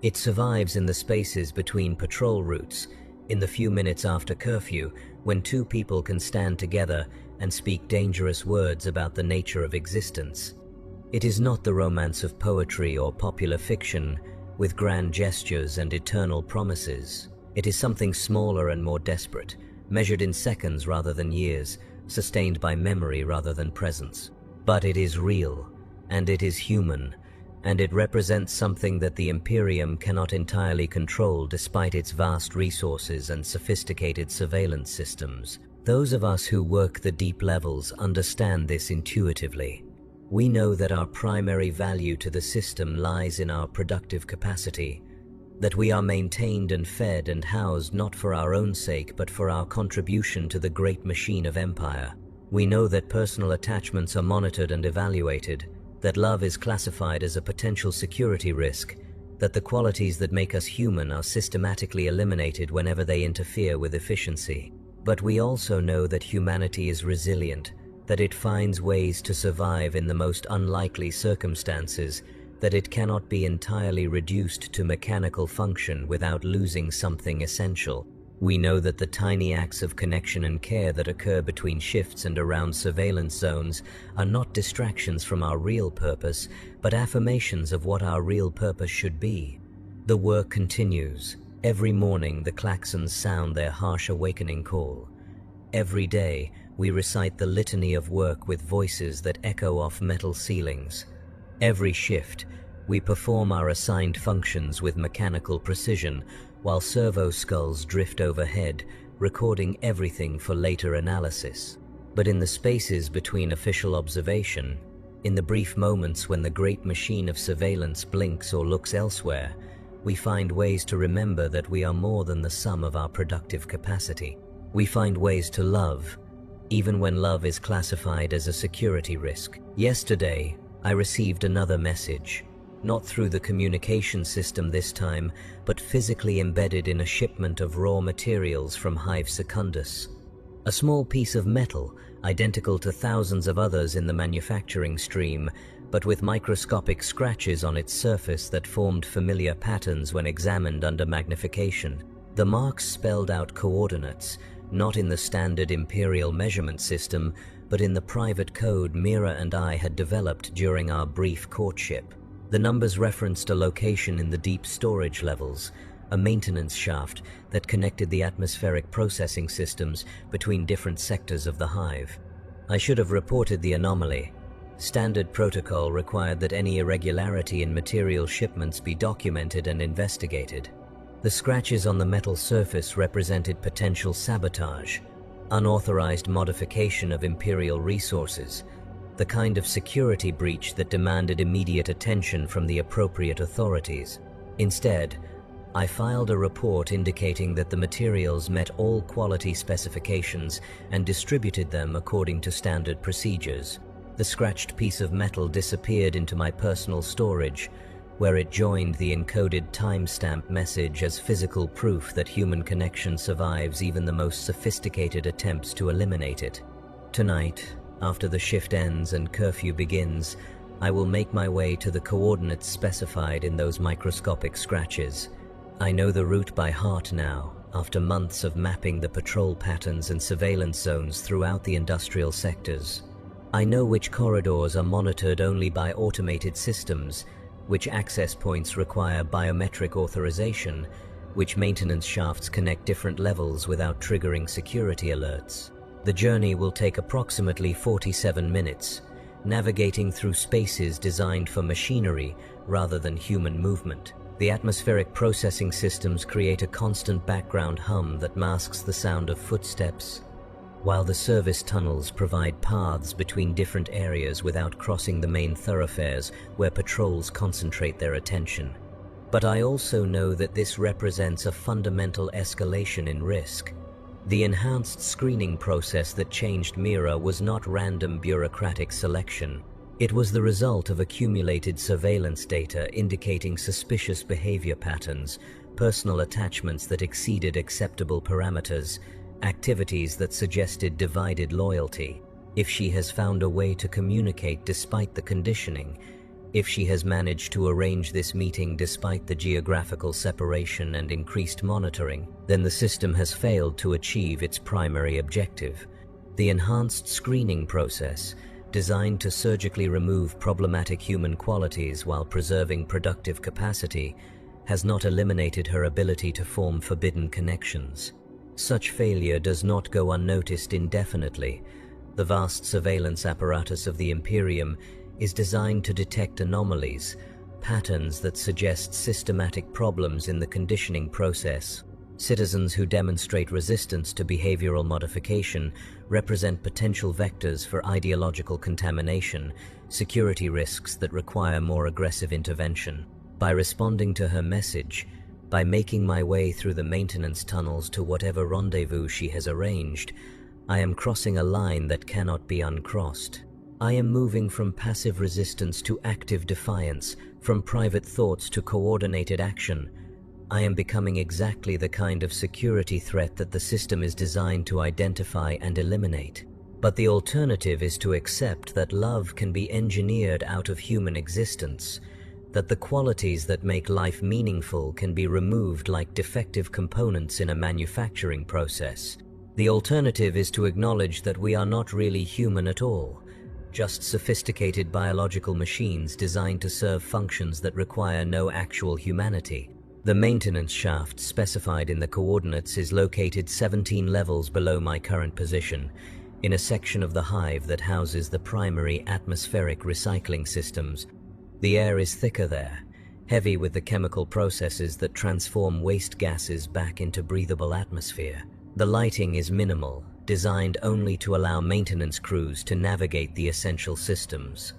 It survives in the spaces between patrol routes, in the few minutes after curfew, when two people can stand together and speak dangerous words about the nature of existence. It is not the romance of poetry or popular fiction, with grand gestures and eternal promises. It is something smaller and more desperate, measured in seconds rather than years, sustained by memory rather than presence. But it is real, and it is human, and it represents something that the Imperium cannot entirely control despite its vast resources and sophisticated surveillance systems. Those of us who work the deep levels understand this intuitively. We know that our primary value to the system lies in our productive capacity, that we are maintained and fed and housed not for our own sake but for our contribution to the great machine of empire. We know that personal attachments are monitored and evaluated, that love is classified as a potential security risk, that the qualities that make us human are systematically eliminated whenever they interfere with efficiency. But we also know that humanity is resilient, that it finds ways to survive in the most unlikely circumstances, that it cannot be entirely reduced to mechanical function without losing something essential. We know that the tiny acts of connection and care that occur between shifts and around surveillance zones are not distractions from our real purpose, but affirmations of what our real purpose should be. The work continues. Every morning the klaxons sound their harsh awakening call. Every day we recite the litany of work with voices that echo off metal ceilings. Every shift, we perform our assigned functions with mechanical precision, while servo skulls drift overhead, recording everything for later analysis. But in the spaces between official observation, in the brief moments when the great machine of surveillance blinks or looks elsewhere, we find ways to remember that we are more than the sum of our productive capacity. We find ways to love, even when love is classified as a security risk. Yesterday, I received another message, not through the communication system this time, but physically embedded in a shipment of raw materials from Hive Secundus. A small piece of metal, identical to thousands of others in the manufacturing stream, but with microscopic scratches on its surface that formed familiar patterns when examined under magnification. The marks spelled out coordinates, not in the standard Imperial measurement system, but in the private code Mira and I had developed during our brief courtship. The numbers referenced a location in the deep storage levels, a maintenance shaft that connected the atmospheric processing systems between different sectors of the hive. I should have reported the anomaly. Standard protocol required that any irregularity in material shipments be documented and investigated. The scratches on the metal surface represented potential sabotage, unauthorized modification of Imperial resources, the kind of security breach that demanded immediate attention from the appropriate authorities. Instead, I filed a report indicating that the materials met all quality specifications and distributed them according to standard procedures. The scratched piece of metal disappeared into my personal storage, where it joined the encoded timestamp message as physical proof that human connection survives even the most sophisticated attempts to eliminate it. Tonight, after the shift ends and curfew begins, I will make my way to the coordinates specified in those microscopic scratches. I know the route by heart now, after months of mapping the patrol patterns and surveillance zones throughout the industrial sectors. I know which corridors are monitored only by automated systems, which access points require biometric authorization, which maintenance shafts connect different levels without triggering security alerts. The journey will take approximately 47 minutes, navigating through spaces designed for machinery rather than human movement. The atmospheric processing systems create a constant background hum that masks the sound of footsteps, while the service tunnels provide paths between different areas without crossing the main thoroughfares where patrols concentrate their attention. But I also know that this represents a fundamental escalation in risk. The enhanced screening process that changed Mira was not random bureaucratic selection. It was the result of accumulated surveillance data indicating suspicious behavior patterns, personal attachments that exceeded acceptable parameters, activities that suggested divided loyalty. If she has found a way to communicate despite the conditioning, if she has managed to arrange this meeting despite the geographical separation and increased monitoring, then the system has failed to achieve its primary objective. The enhanced screening process, designed to surgically remove problematic human qualities while preserving productive capacity, has not eliminated her ability to form forbidden connections. Such failure does not go unnoticed indefinitely. The vast surveillance apparatus of the Imperium is designed to detect anomalies, patterns that suggest systematic problems in the conditioning process. Citizens who demonstrate resistance to behavioral modification represent potential vectors for ideological contamination, security risks that require more aggressive intervention. By responding to her message, by making my way through the maintenance tunnels to whatever rendezvous she has arranged, I am crossing a line that cannot be uncrossed. I am moving from passive resistance to active defiance, from private thoughts to coordinated action. I am becoming exactly the kind of security threat that the system is designed to identify and eliminate. But the alternative is to accept that love can be engineered out of human existence, that the qualities that make life meaningful can be removed like defective components in a manufacturing process. The alternative is to acknowledge that we are not really human at all, just sophisticated biological machines designed to serve functions that require no actual humanity. The maintenance shaft specified in the coordinates is located 17 levels below my current position, in a section of the hive that houses the primary atmospheric recycling systems. The air is thicker there, heavy with the chemical processes that transform waste gases back into breathable atmosphere. The lighting is minimal, designed only to allow maintenance crews to navigate the essential systems.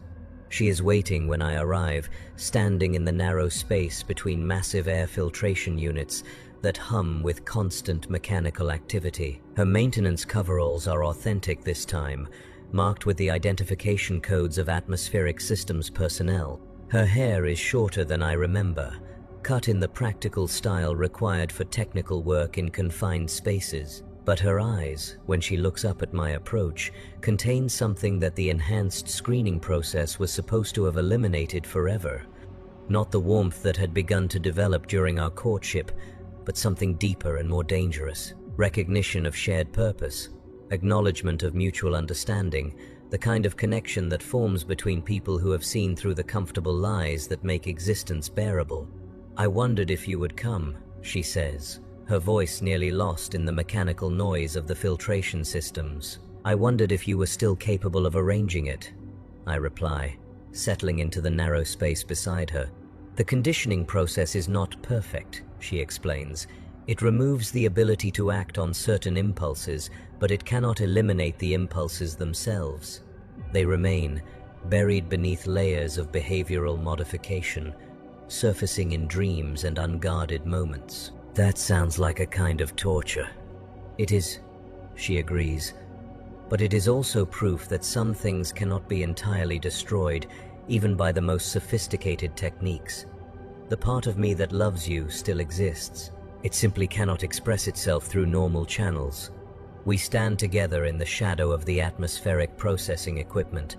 She is waiting when I arrive, standing in the narrow space between massive air filtration units that hum with constant mechanical activity. Her maintenance coveralls are authentic this time, marked with the identification codes of atmospheric systems personnel. Her hair is shorter than I remember, cut in the practical style required for technical work in confined spaces. But her eyes, when she looks up at my approach, contain something that the enhanced screening process was supposed to have eliminated forever. Not the warmth that had begun to develop during our courtship, but something deeper and more dangerous. Recognition of shared purpose, acknowledgement of mutual understanding, the kind of connection that forms between people who have seen through the comfortable lies that make existence bearable. "I wondered if you would come," she says, her voice nearly lost in the mechanical noise of the filtration systems. "I wondered if you were still capable of arranging it," I reply, settling into the narrow space beside her. "The conditioning process is not perfect," she explains. "It removes the ability to act on certain impulses, but it cannot eliminate the impulses themselves. They remain, buried beneath layers of behavioral modification, surfacing in dreams and unguarded moments." "That sounds like a kind of torture." "It is," she agrees. But it is also proof that some things cannot be entirely destroyed, even by the most sophisticated techniques. The part of me that loves you still exists. It simply cannot express itself through normal channels. We stand together in the shadow of the atmospheric processing equipment,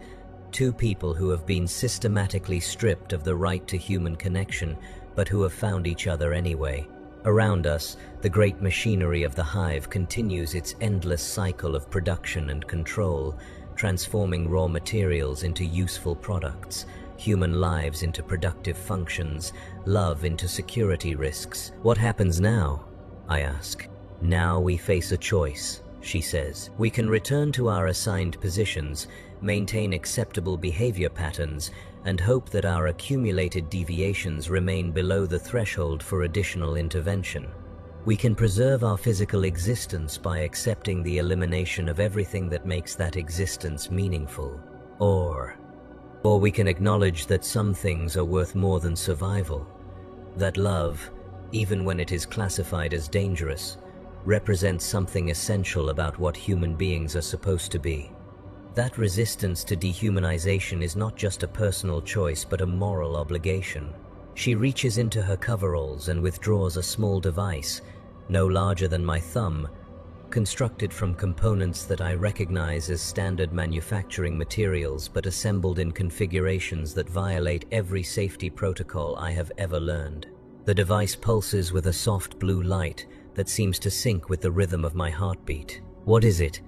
two people who have been systematically stripped of the right to human connection, but who have found each other anyway. Around us, the great machinery of the hive continues its endless cycle of production and control, transforming raw materials into useful products, human lives into productive functions, love into security risks. What happens now? I ask. Now we face a choice, she says. We can return to our assigned positions, maintain acceptable behavior patterns, and hope that our accumulated deviations remain below the threshold for additional intervention. We can preserve our physical existence by accepting the elimination of everything that makes that existence meaningful. Or we can acknowledge that some things are worth more than survival, that love, even when it is classified as dangerous, represents something essential about what human beings are supposed to be. That resistance to dehumanization is not just a personal choice but a moral obligation. She reaches into her coveralls and withdraws a small device, no larger than my thumb, constructed from components that I recognize as standard manufacturing materials but assembled in configurations that violate every safety protocol I have ever learned. The device pulses with a soft blue light that seems to sync with the rhythm of my heartbeat. What is it?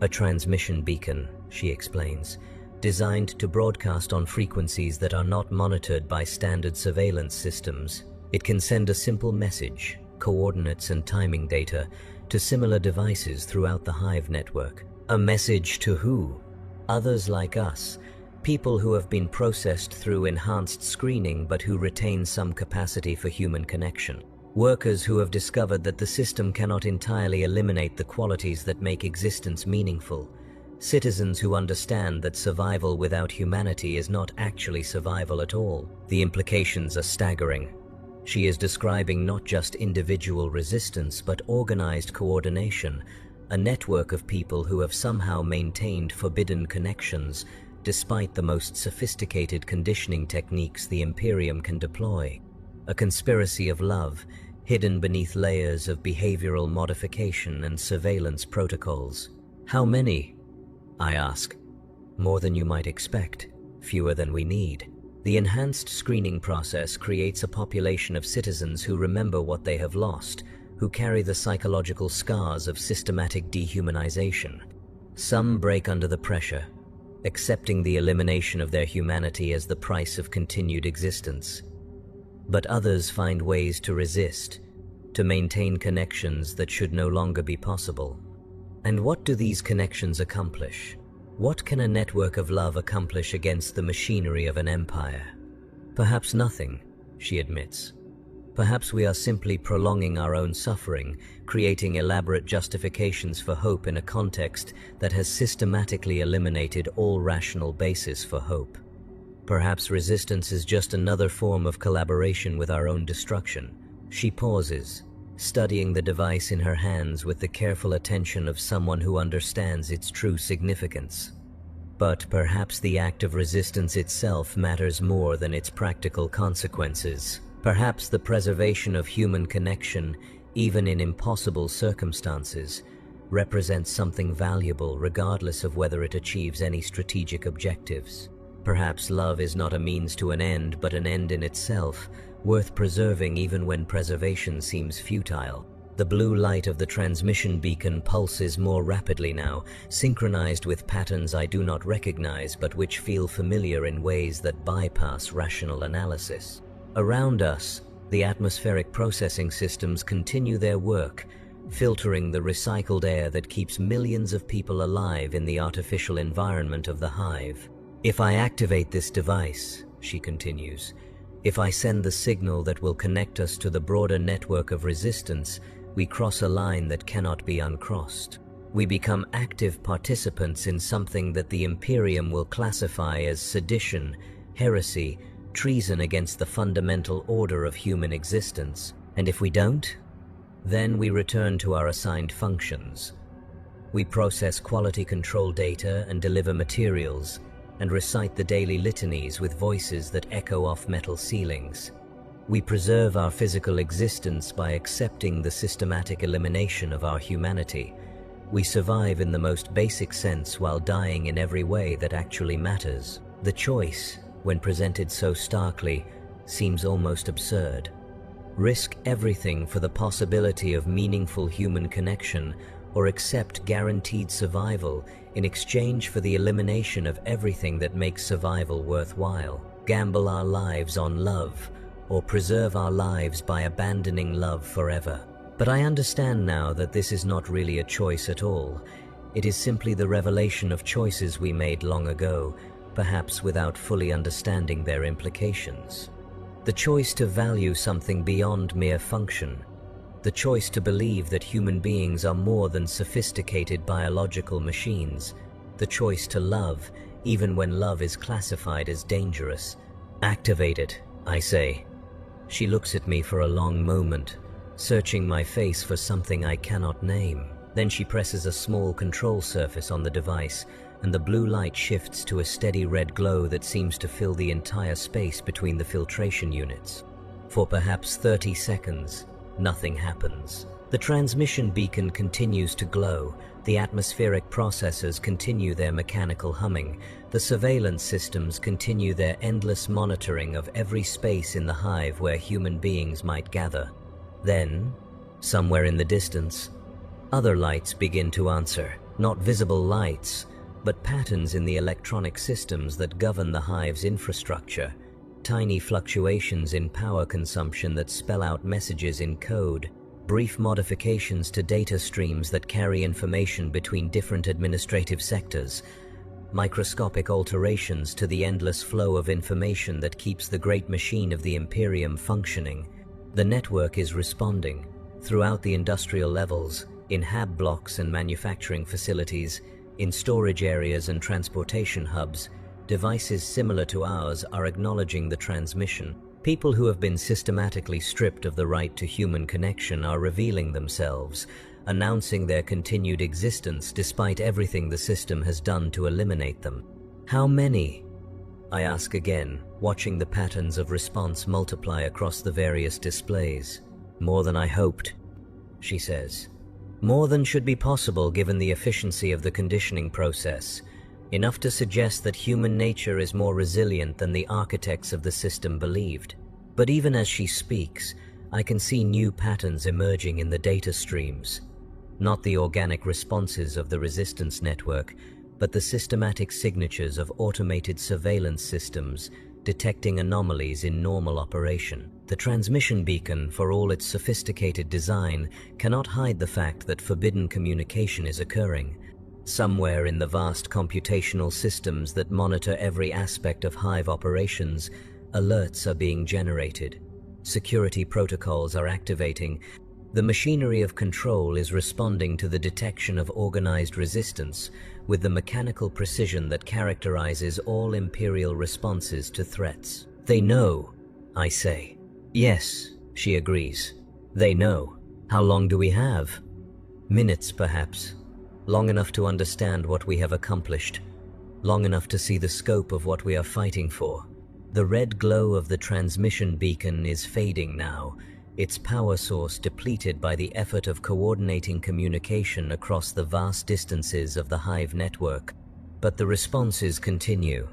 A transmission beacon, she explains, designed to broadcast on frequencies that are not monitored by standard surveillance systems. It can send a simple message, coordinates and timing data, to similar devices throughout the hive network. A message to who? Others like us, people who have been processed through enhanced screening but who retain some capacity for human connection. Workers who have discovered that the system cannot entirely eliminate the qualities that make existence meaningful. Citizens who understand that survival without humanity is not actually survival at all. The implications are staggering. She is describing not just individual resistance but organized coordination, a network of people who have somehow maintained forbidden connections despite the most sophisticated conditioning techniques the Imperium can deploy. A conspiracy of love, hidden beneath layers of behavioral modification and surveillance protocols. How many? I ask. More than you might expect, fewer than we need. The enhanced screening process creates a population of citizens who remember what they have lost, who carry the psychological scars of systematic dehumanization. Some break under the pressure, accepting the elimination of their humanity as the price of continued existence. But others find ways to resist, to maintain connections that should no longer be possible. And what do these connections accomplish? What can a network of love accomplish against the machinery of an empire? Perhaps nothing, she admits. Perhaps we are simply prolonging our own suffering, creating elaborate justifications for hope in a context that has systematically eliminated all rational basis for hope. Perhaps resistance is just another form of collaboration with our own destruction. She pauses, studying the device in her hands with the careful attention of someone who understands its true significance. But perhaps the act of resistance itself matters more than its practical consequences. Perhaps the preservation of human connection, even in impossible circumstances, represents something valuable regardless of whether it achieves any strategic objectives. Perhaps love is not a means to an end, but an end in itself, worth preserving even when preservation seems futile. The blue light of the transmission beacon pulses more rapidly now, synchronized with patterns I do not recognize but which feel familiar in ways that bypass rational analysis. Around us, the atmospheric processing systems continue their work, filtering the recycled air that keeps millions of people alive in the artificial environment of the hive. If I activate this device, she continues, if I send the signal that will connect us to the broader network of resistance, we cross a line that cannot be uncrossed. We become active participants in something that the Imperium will classify as sedition, heresy, treason against the fundamental order of human existence. And if we don't, then we return to our assigned functions. We process quality control data and deliver materials, and recite the daily litanies with voices that echo off metal ceilings. We preserve our physical existence by accepting the systematic elimination of our humanity. We survive in the most basic sense while dying in every way that actually matters. The choice, when presented so starkly, seems almost absurd. Risk everything for the possibility of meaningful human connection, or accept guaranteed survival in exchange for the elimination of everything that makes survival worthwhile. Gamble our lives on love, or preserve our lives by abandoning love forever. But I understand now that this is not really a choice at all. It is simply the revelation of choices we made long ago, perhaps without fully understanding their implications. The choice to value something beyond mere function. The choice to believe that human beings are more than sophisticated biological machines. The choice to love, even when love is classified as dangerous. Activate it, I say. She looks at me for a long moment, searching my face for something I cannot name. Then she presses a small control surface on the device, and the blue light shifts to a steady red glow that seems to fill the entire space between the filtration units. For perhaps 30 seconds, nothing happens. The transmission beacon continues to glow, the atmospheric processors continue their mechanical humming, the surveillance systems continue their endless monitoring of every space in the hive where human beings might gather. Then, somewhere in the distance, other lights begin to answer. Not visible lights, but patterns in the electronic systems that govern the hive's infrastructure. Tiny fluctuations in power consumption that spell out messages in code, brief modifications to data streams that carry information between different administrative sectors, microscopic alterations to the endless flow of information that keeps the great machine of the Imperium functioning. The network is responding, throughout the industrial levels, in hab blocks and manufacturing facilities, in storage areas and transportation hubs. Devices similar to ours are acknowledging the transmission. People who have been systematically stripped of the right to human connection are revealing themselves, announcing their continued existence despite everything the system has done to eliminate them. How many? I ask again, watching the patterns of response multiply across the various displays. More than I hoped, she says. More than should be possible given the efficiency of the conditioning process. Enough to suggest that human nature is more resilient than the architects of the system believed. But even as she speaks, I can see new patterns emerging in the data streams. Not the organic responses of the resistance network, but the systematic signatures of automated surveillance systems detecting anomalies in normal operation. The transmission beacon, for all its sophisticated design, cannot hide the fact that forbidden communication is occurring. Somewhere in the vast computational systems that monitor every aspect of hive operations, alerts are being generated. Security protocols are activating. The machinery of control is responding to the detection of organized resistance with the mechanical precision that characterizes all Imperial responses to threats. They know, I say. Yes, she agrees. They know. How long do we have? Minutes, perhaps. Long enough to understand what we have accomplished. Long enough to see the scope of what we are fighting for. The red glow of the transmission beacon is fading now, its power source depleted by the effort of coordinating communication across the vast distances of the hive network. But the responses continue.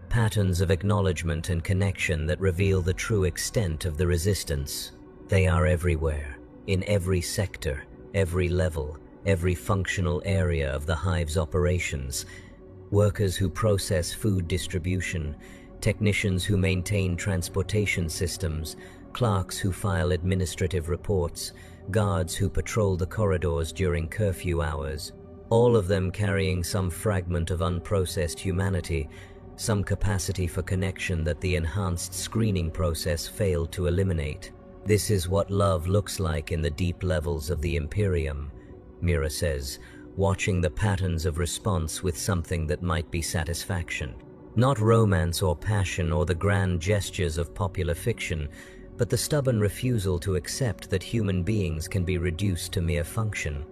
Patterns of acknowledgement and connection that reveal the true extent of the resistance. They are everywhere, in every sector, every level, every functional area of the hive's operations. Workers who process food distribution, technicians who maintain transportation systems, clerks who file administrative reports, guards who patrol the corridors during curfew hours, all of them carrying some fragment of unprocessed humanity, some capacity for connection that the enhanced screening process failed to eliminate. This is what love looks like in the deep levels of the Imperium, Mira says, watching the patterns of response with something that might be satisfaction. Not romance or passion or the grand gestures of popular fiction, but the stubborn refusal to accept that human beings can be reduced to mere function.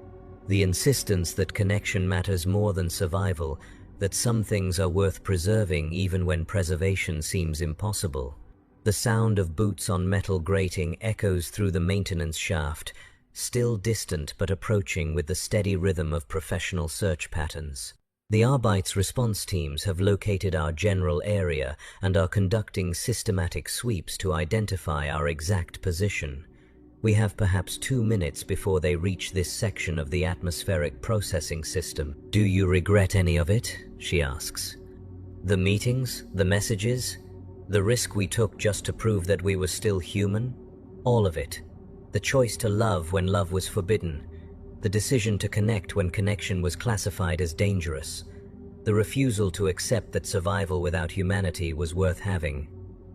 The insistence that connection matters more than survival, that some things are worth preserving even when preservation seems impossible. The sound of boots on metal grating echoes through the maintenance shaft, still distant but approaching with the steady rhythm of professional search patterns. The Arbeits response teams have located our general area and are conducting systematic sweeps to identify our exact position. We have perhaps 2 minutes before they reach this section of the atmospheric processing system. "Do you regret any of it?" she asks. "The meetings, the messages, the risk we took just to prove that we were still human? All of it. The choice to love when love was forbidden. The decision to connect when connection was classified as dangerous. The refusal to accept that survival without humanity was worth having."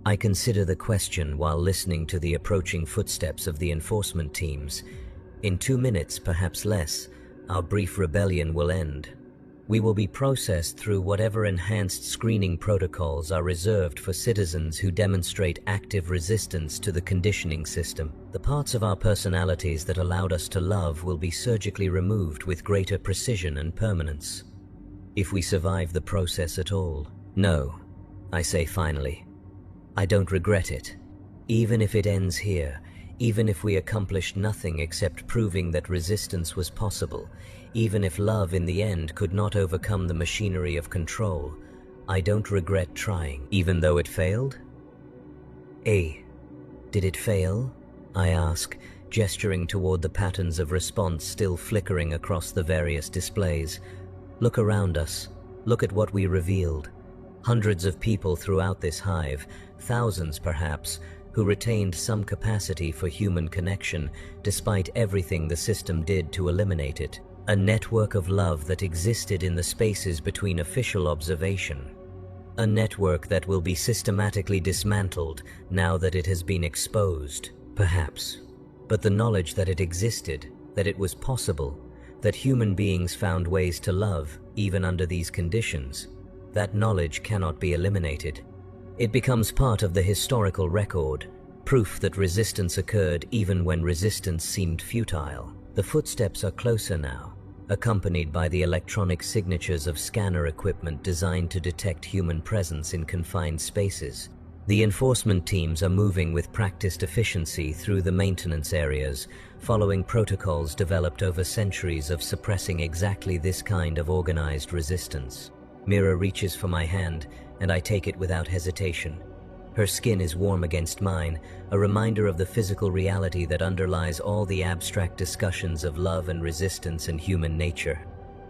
I consider the question while listening to the approaching footsteps of the enforcement teams. In 2 minutes, perhaps less, our brief rebellion will end. We will be processed through whatever enhanced screening protocols are reserved for citizens who demonstrate active resistance to the conditioning system. The parts of our personalities that allowed us to love will be surgically removed with greater precision and permanence. If we survive the process at all. No, I say finally. I don't regret it. Even if it ends here, even if we accomplished nothing except proving that resistance was possible, even if love in the end could not overcome the machinery of control, I don't regret trying, even though it failed? Did it fail? I ask, gesturing toward the patterns of response still flickering across the various displays. Look around us. Look at what we revealed. Hundreds of people throughout this hive, thousands perhaps, who retained some capacity for human connection despite everything the system did to eliminate it. A network of love that existed in the spaces between official observation. A network that will be systematically dismantled now that it has been exposed, perhaps. But the knowledge that it existed, that it was possible, that human beings found ways to love even under these conditions, that knowledge cannot be eliminated. It becomes part of the historical record, proof that resistance occurred even when resistance seemed futile. The footsteps are closer now, accompanied by the electronic signatures of scanner equipment designed to detect human presence in confined spaces. The enforcement teams are moving with practiced efficiency through the maintenance areas, following protocols developed over centuries of suppressing exactly this kind of organized resistance. Mira reaches for my hand, and I take it without hesitation. Her skin is warm against mine, a reminder of the physical reality that underlies all the abstract discussions of love and resistance and human nature.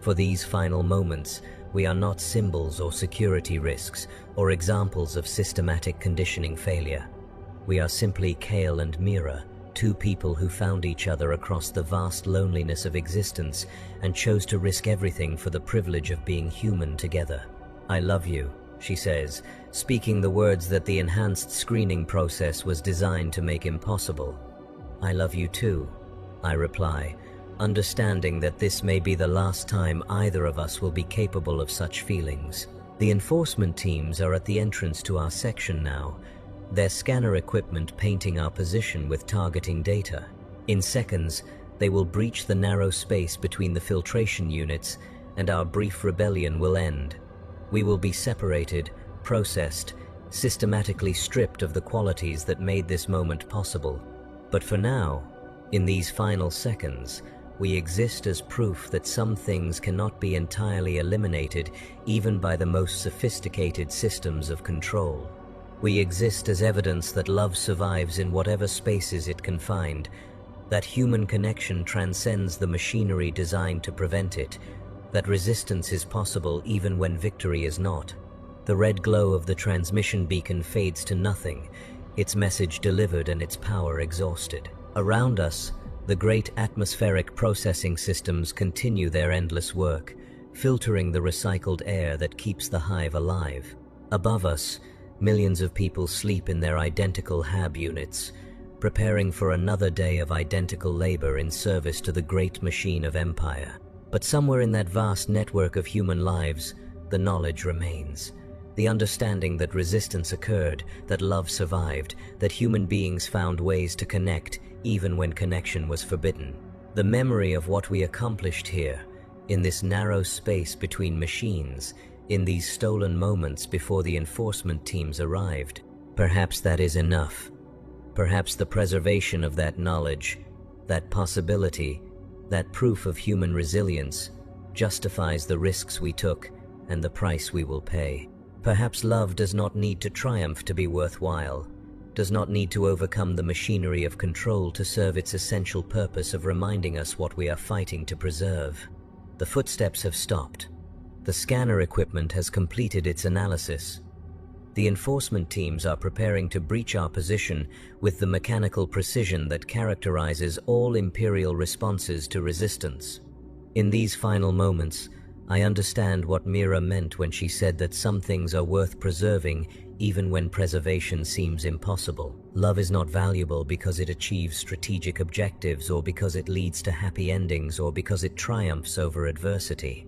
For these final moments, we are not symbols or security risks, or examples of systematic conditioning failure. We are simply Kale and Mira, two people who found each other across the vast loneliness of existence and chose to risk everything for the privilege of being human together. "I love you," she says, speaking the words that the enhanced screening process was designed to make impossible. "I love you too," I reply, understanding that this may be the last time either of us will be capable of such feelings. The enforcement teams are at the entrance to our section now, their scanner equipment painting our position with targeting data. In seconds, they will breach the narrow space between the filtration units, and our brief rebellion will end. We will be separated, processed, systematically stripped of the qualities that made this moment possible. But for now, in these final seconds, we exist as proof that some things cannot be entirely eliminated even by the most sophisticated systems of control. We exist as evidence that love survives in whatever spaces it can find, that human connection transcends the machinery designed to prevent it, that resistance is possible even when victory is not. The red glow of the transmission beacon fades to nothing, its message delivered and its power exhausted. Around us, the great atmospheric processing systems continue their endless work, filtering the recycled air that keeps the hive alive. Above us, millions of people sleep in their identical HAB units, preparing for another day of identical labor in service to the great machine of empire. But somewhere in that vast network of human lives, the knowledge remains. The understanding that resistance occurred, that love survived, that human beings found ways to connect even when connection was forbidden. The memory of what we accomplished here, in this narrow space between machines, in these stolen moments before the enforcement teams arrived. Perhaps that is enough. Perhaps the preservation of that knowledge, that possibility, that proof of human resilience, justifies the risks we took and the price we will pay. Perhaps love does not need to triumph to be worthwhile, does not need to overcome the machinery of control to serve its essential purpose of reminding us what we are fighting to preserve. The footsteps have stopped. The scanner equipment has completed its analysis. The enforcement teams are preparing to breach our position with the mechanical precision that characterizes all Imperial responses to resistance. In these final moments, I understand what Mira meant when she said that some things are worth preserving even when preservation seems impossible. Love is not valuable because it achieves strategic objectives or because it leads to happy endings or because it triumphs over adversity.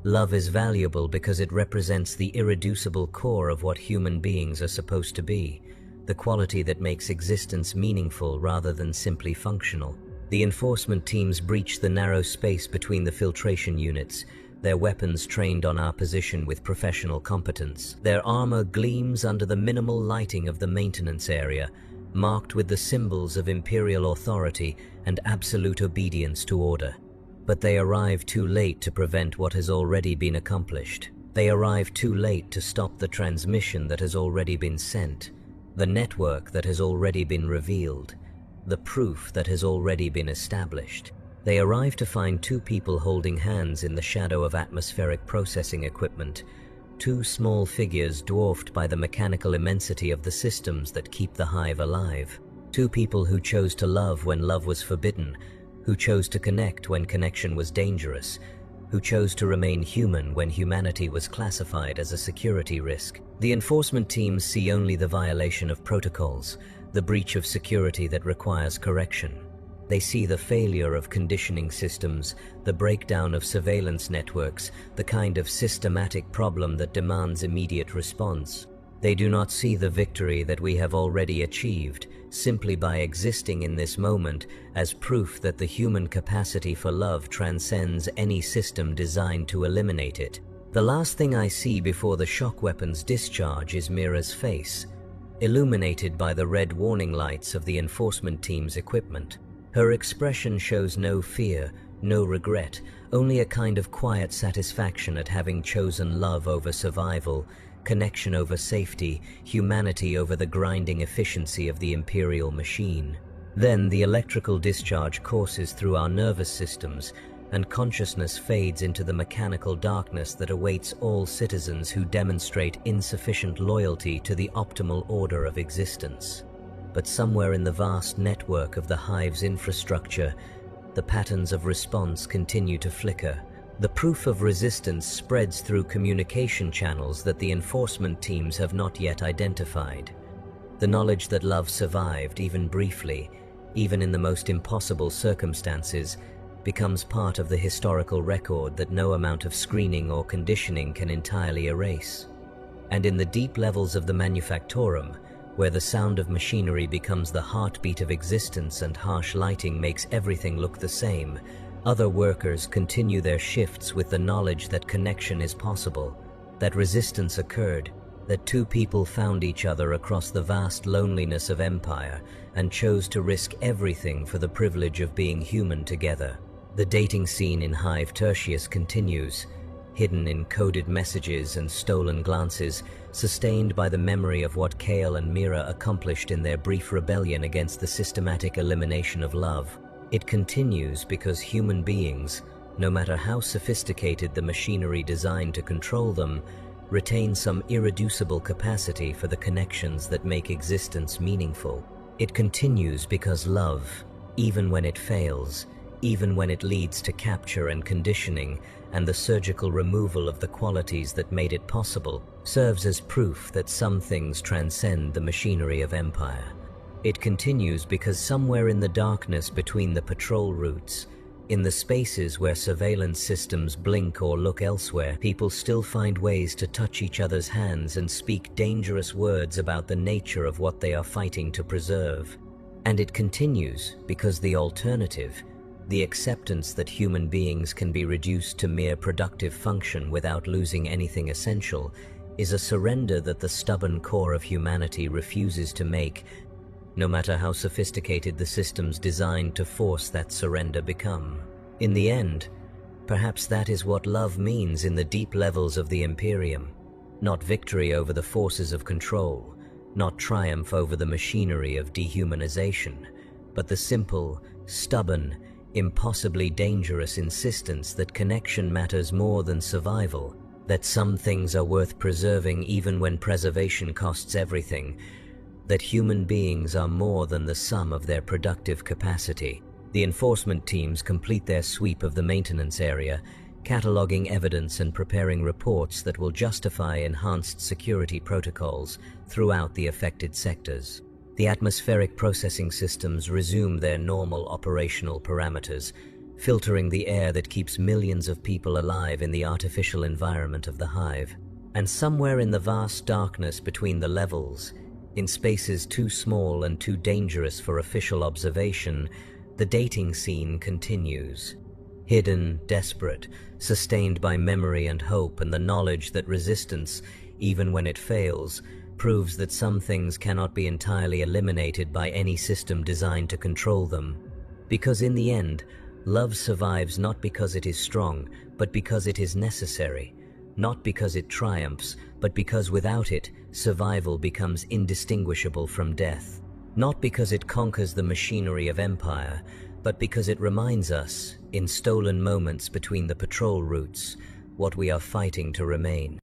Love is valuable because it represents the irreducible core of what human beings are supposed to be, the quality that makes existence meaningful rather than simply functional. The enforcement teams breach the narrow space between the filtration units, their weapons trained on our position with professional competence. Their armor gleams under the minimal lighting of the maintenance area, marked with the symbols of Imperial authority and absolute obedience to order. But they arrive too late to prevent what has already been accomplished. They arrive too late to stop the transmission that has already been sent, the network that has already been revealed, the proof that has already been established. They arrive to find two people holding hands in the shadow of atmospheric processing equipment, two small figures dwarfed by the mechanical immensity of the systems that keep the hive alive. Two people who chose to love when love was forbidden, who chose to connect when connection was dangerous, who chose to remain human when humanity was classified as a security risk. The enforcement teams see only the violation of protocols, the breach of security that requires correction. They see the failure of conditioning systems, the breakdown of surveillance networks, the kind of systematic problem that demands immediate response. They do not see the victory that we have already achieved, simply by existing in this moment, as proof that the human capacity for love transcends any system designed to eliminate it. The last thing I see before the shock weapon's discharge is Mira's face, illuminated by the red warning lights of the enforcement team's equipment. Her expression shows no fear, no regret, only a kind of quiet satisfaction at having chosen love over survival, connection over safety, humanity over the grinding efficiency of the Imperial machine. Then the electrical discharge courses through our nervous systems, and consciousness fades into the mechanical darkness that awaits all citizens who demonstrate insufficient loyalty to the optimal order of existence. But somewhere in the vast network of the hive's infrastructure, the patterns of response continue to flicker. The proof of resistance spreads through communication channels that the enforcement teams have not yet identified. The knowledge that love survived, even briefly, even in the most impossible circumstances, becomes part of the historical record that no amount of screening or conditioning can entirely erase. And in the deep levels of the manufactorum, where the sound of machinery becomes the heartbeat of existence and harsh lighting makes everything look the same, other workers continue their shifts with the knowledge that connection is possible, that resistance occurred, that two people found each other across the vast loneliness of empire and chose to risk everything for the privilege of being human together. The dating scene in Hive Tertius continues, hidden in coded messages and stolen glances, sustained by the memory of what Kale and Mira accomplished in their brief rebellion against the systematic elimination of love. It continues because human beings, no matter how sophisticated the machinery designed to control them, retain some irreducible capacity for the connections that make existence meaningful. It continues because love, even when it fails, even when it leads to capture and conditioning and the surgical removal of the qualities that made it possible, serves as proof that some things transcend the machinery of empire. It continues because somewhere in the darkness between the patrol routes, in the spaces where surveillance systems blink or look elsewhere, people still find ways to touch each other's hands and speak dangerous words about the nature of what they are fighting to preserve. And it continues because the alternative, The acceptance that human beings can be reduced to mere productive function without losing anything essential is a surrender that the stubborn core of humanity refuses to make, no matter how sophisticated the systems designed to force that surrender become. In the end, perhaps that is what love means in the deep levels of the Imperium. Not victory over the forces of control, not triumph over the machinery of dehumanization, but the simple, stubborn, impossibly dangerous insistence that connection matters more than survival, that some things are worth preserving even when preservation costs everything, that human beings are more than the sum of their productive capacity. The enforcement teams complete their sweep of the maintenance area, cataloging evidence and preparing reports that will justify enhanced security protocols throughout the affected sectors. The atmospheric processing systems resume their normal operational parameters, filtering the air that keeps millions of people alive in the artificial environment of the hive. And somewhere in the vast darkness between the levels, in spaces too small and too dangerous for official observation, the dating scene continues. Hidden, desperate, sustained by memory and hope and the knowledge that resistance, even when it fails, proves that some things cannot be entirely eliminated by any system designed to control them. Because in the end, love survives not because it is strong, but because it is necessary. Not because it triumphs, but because without it, survival becomes indistinguishable from death. Not because it conquers the machinery of empire, but because it reminds us, in stolen moments between the patrol routes, what we are fighting to remain.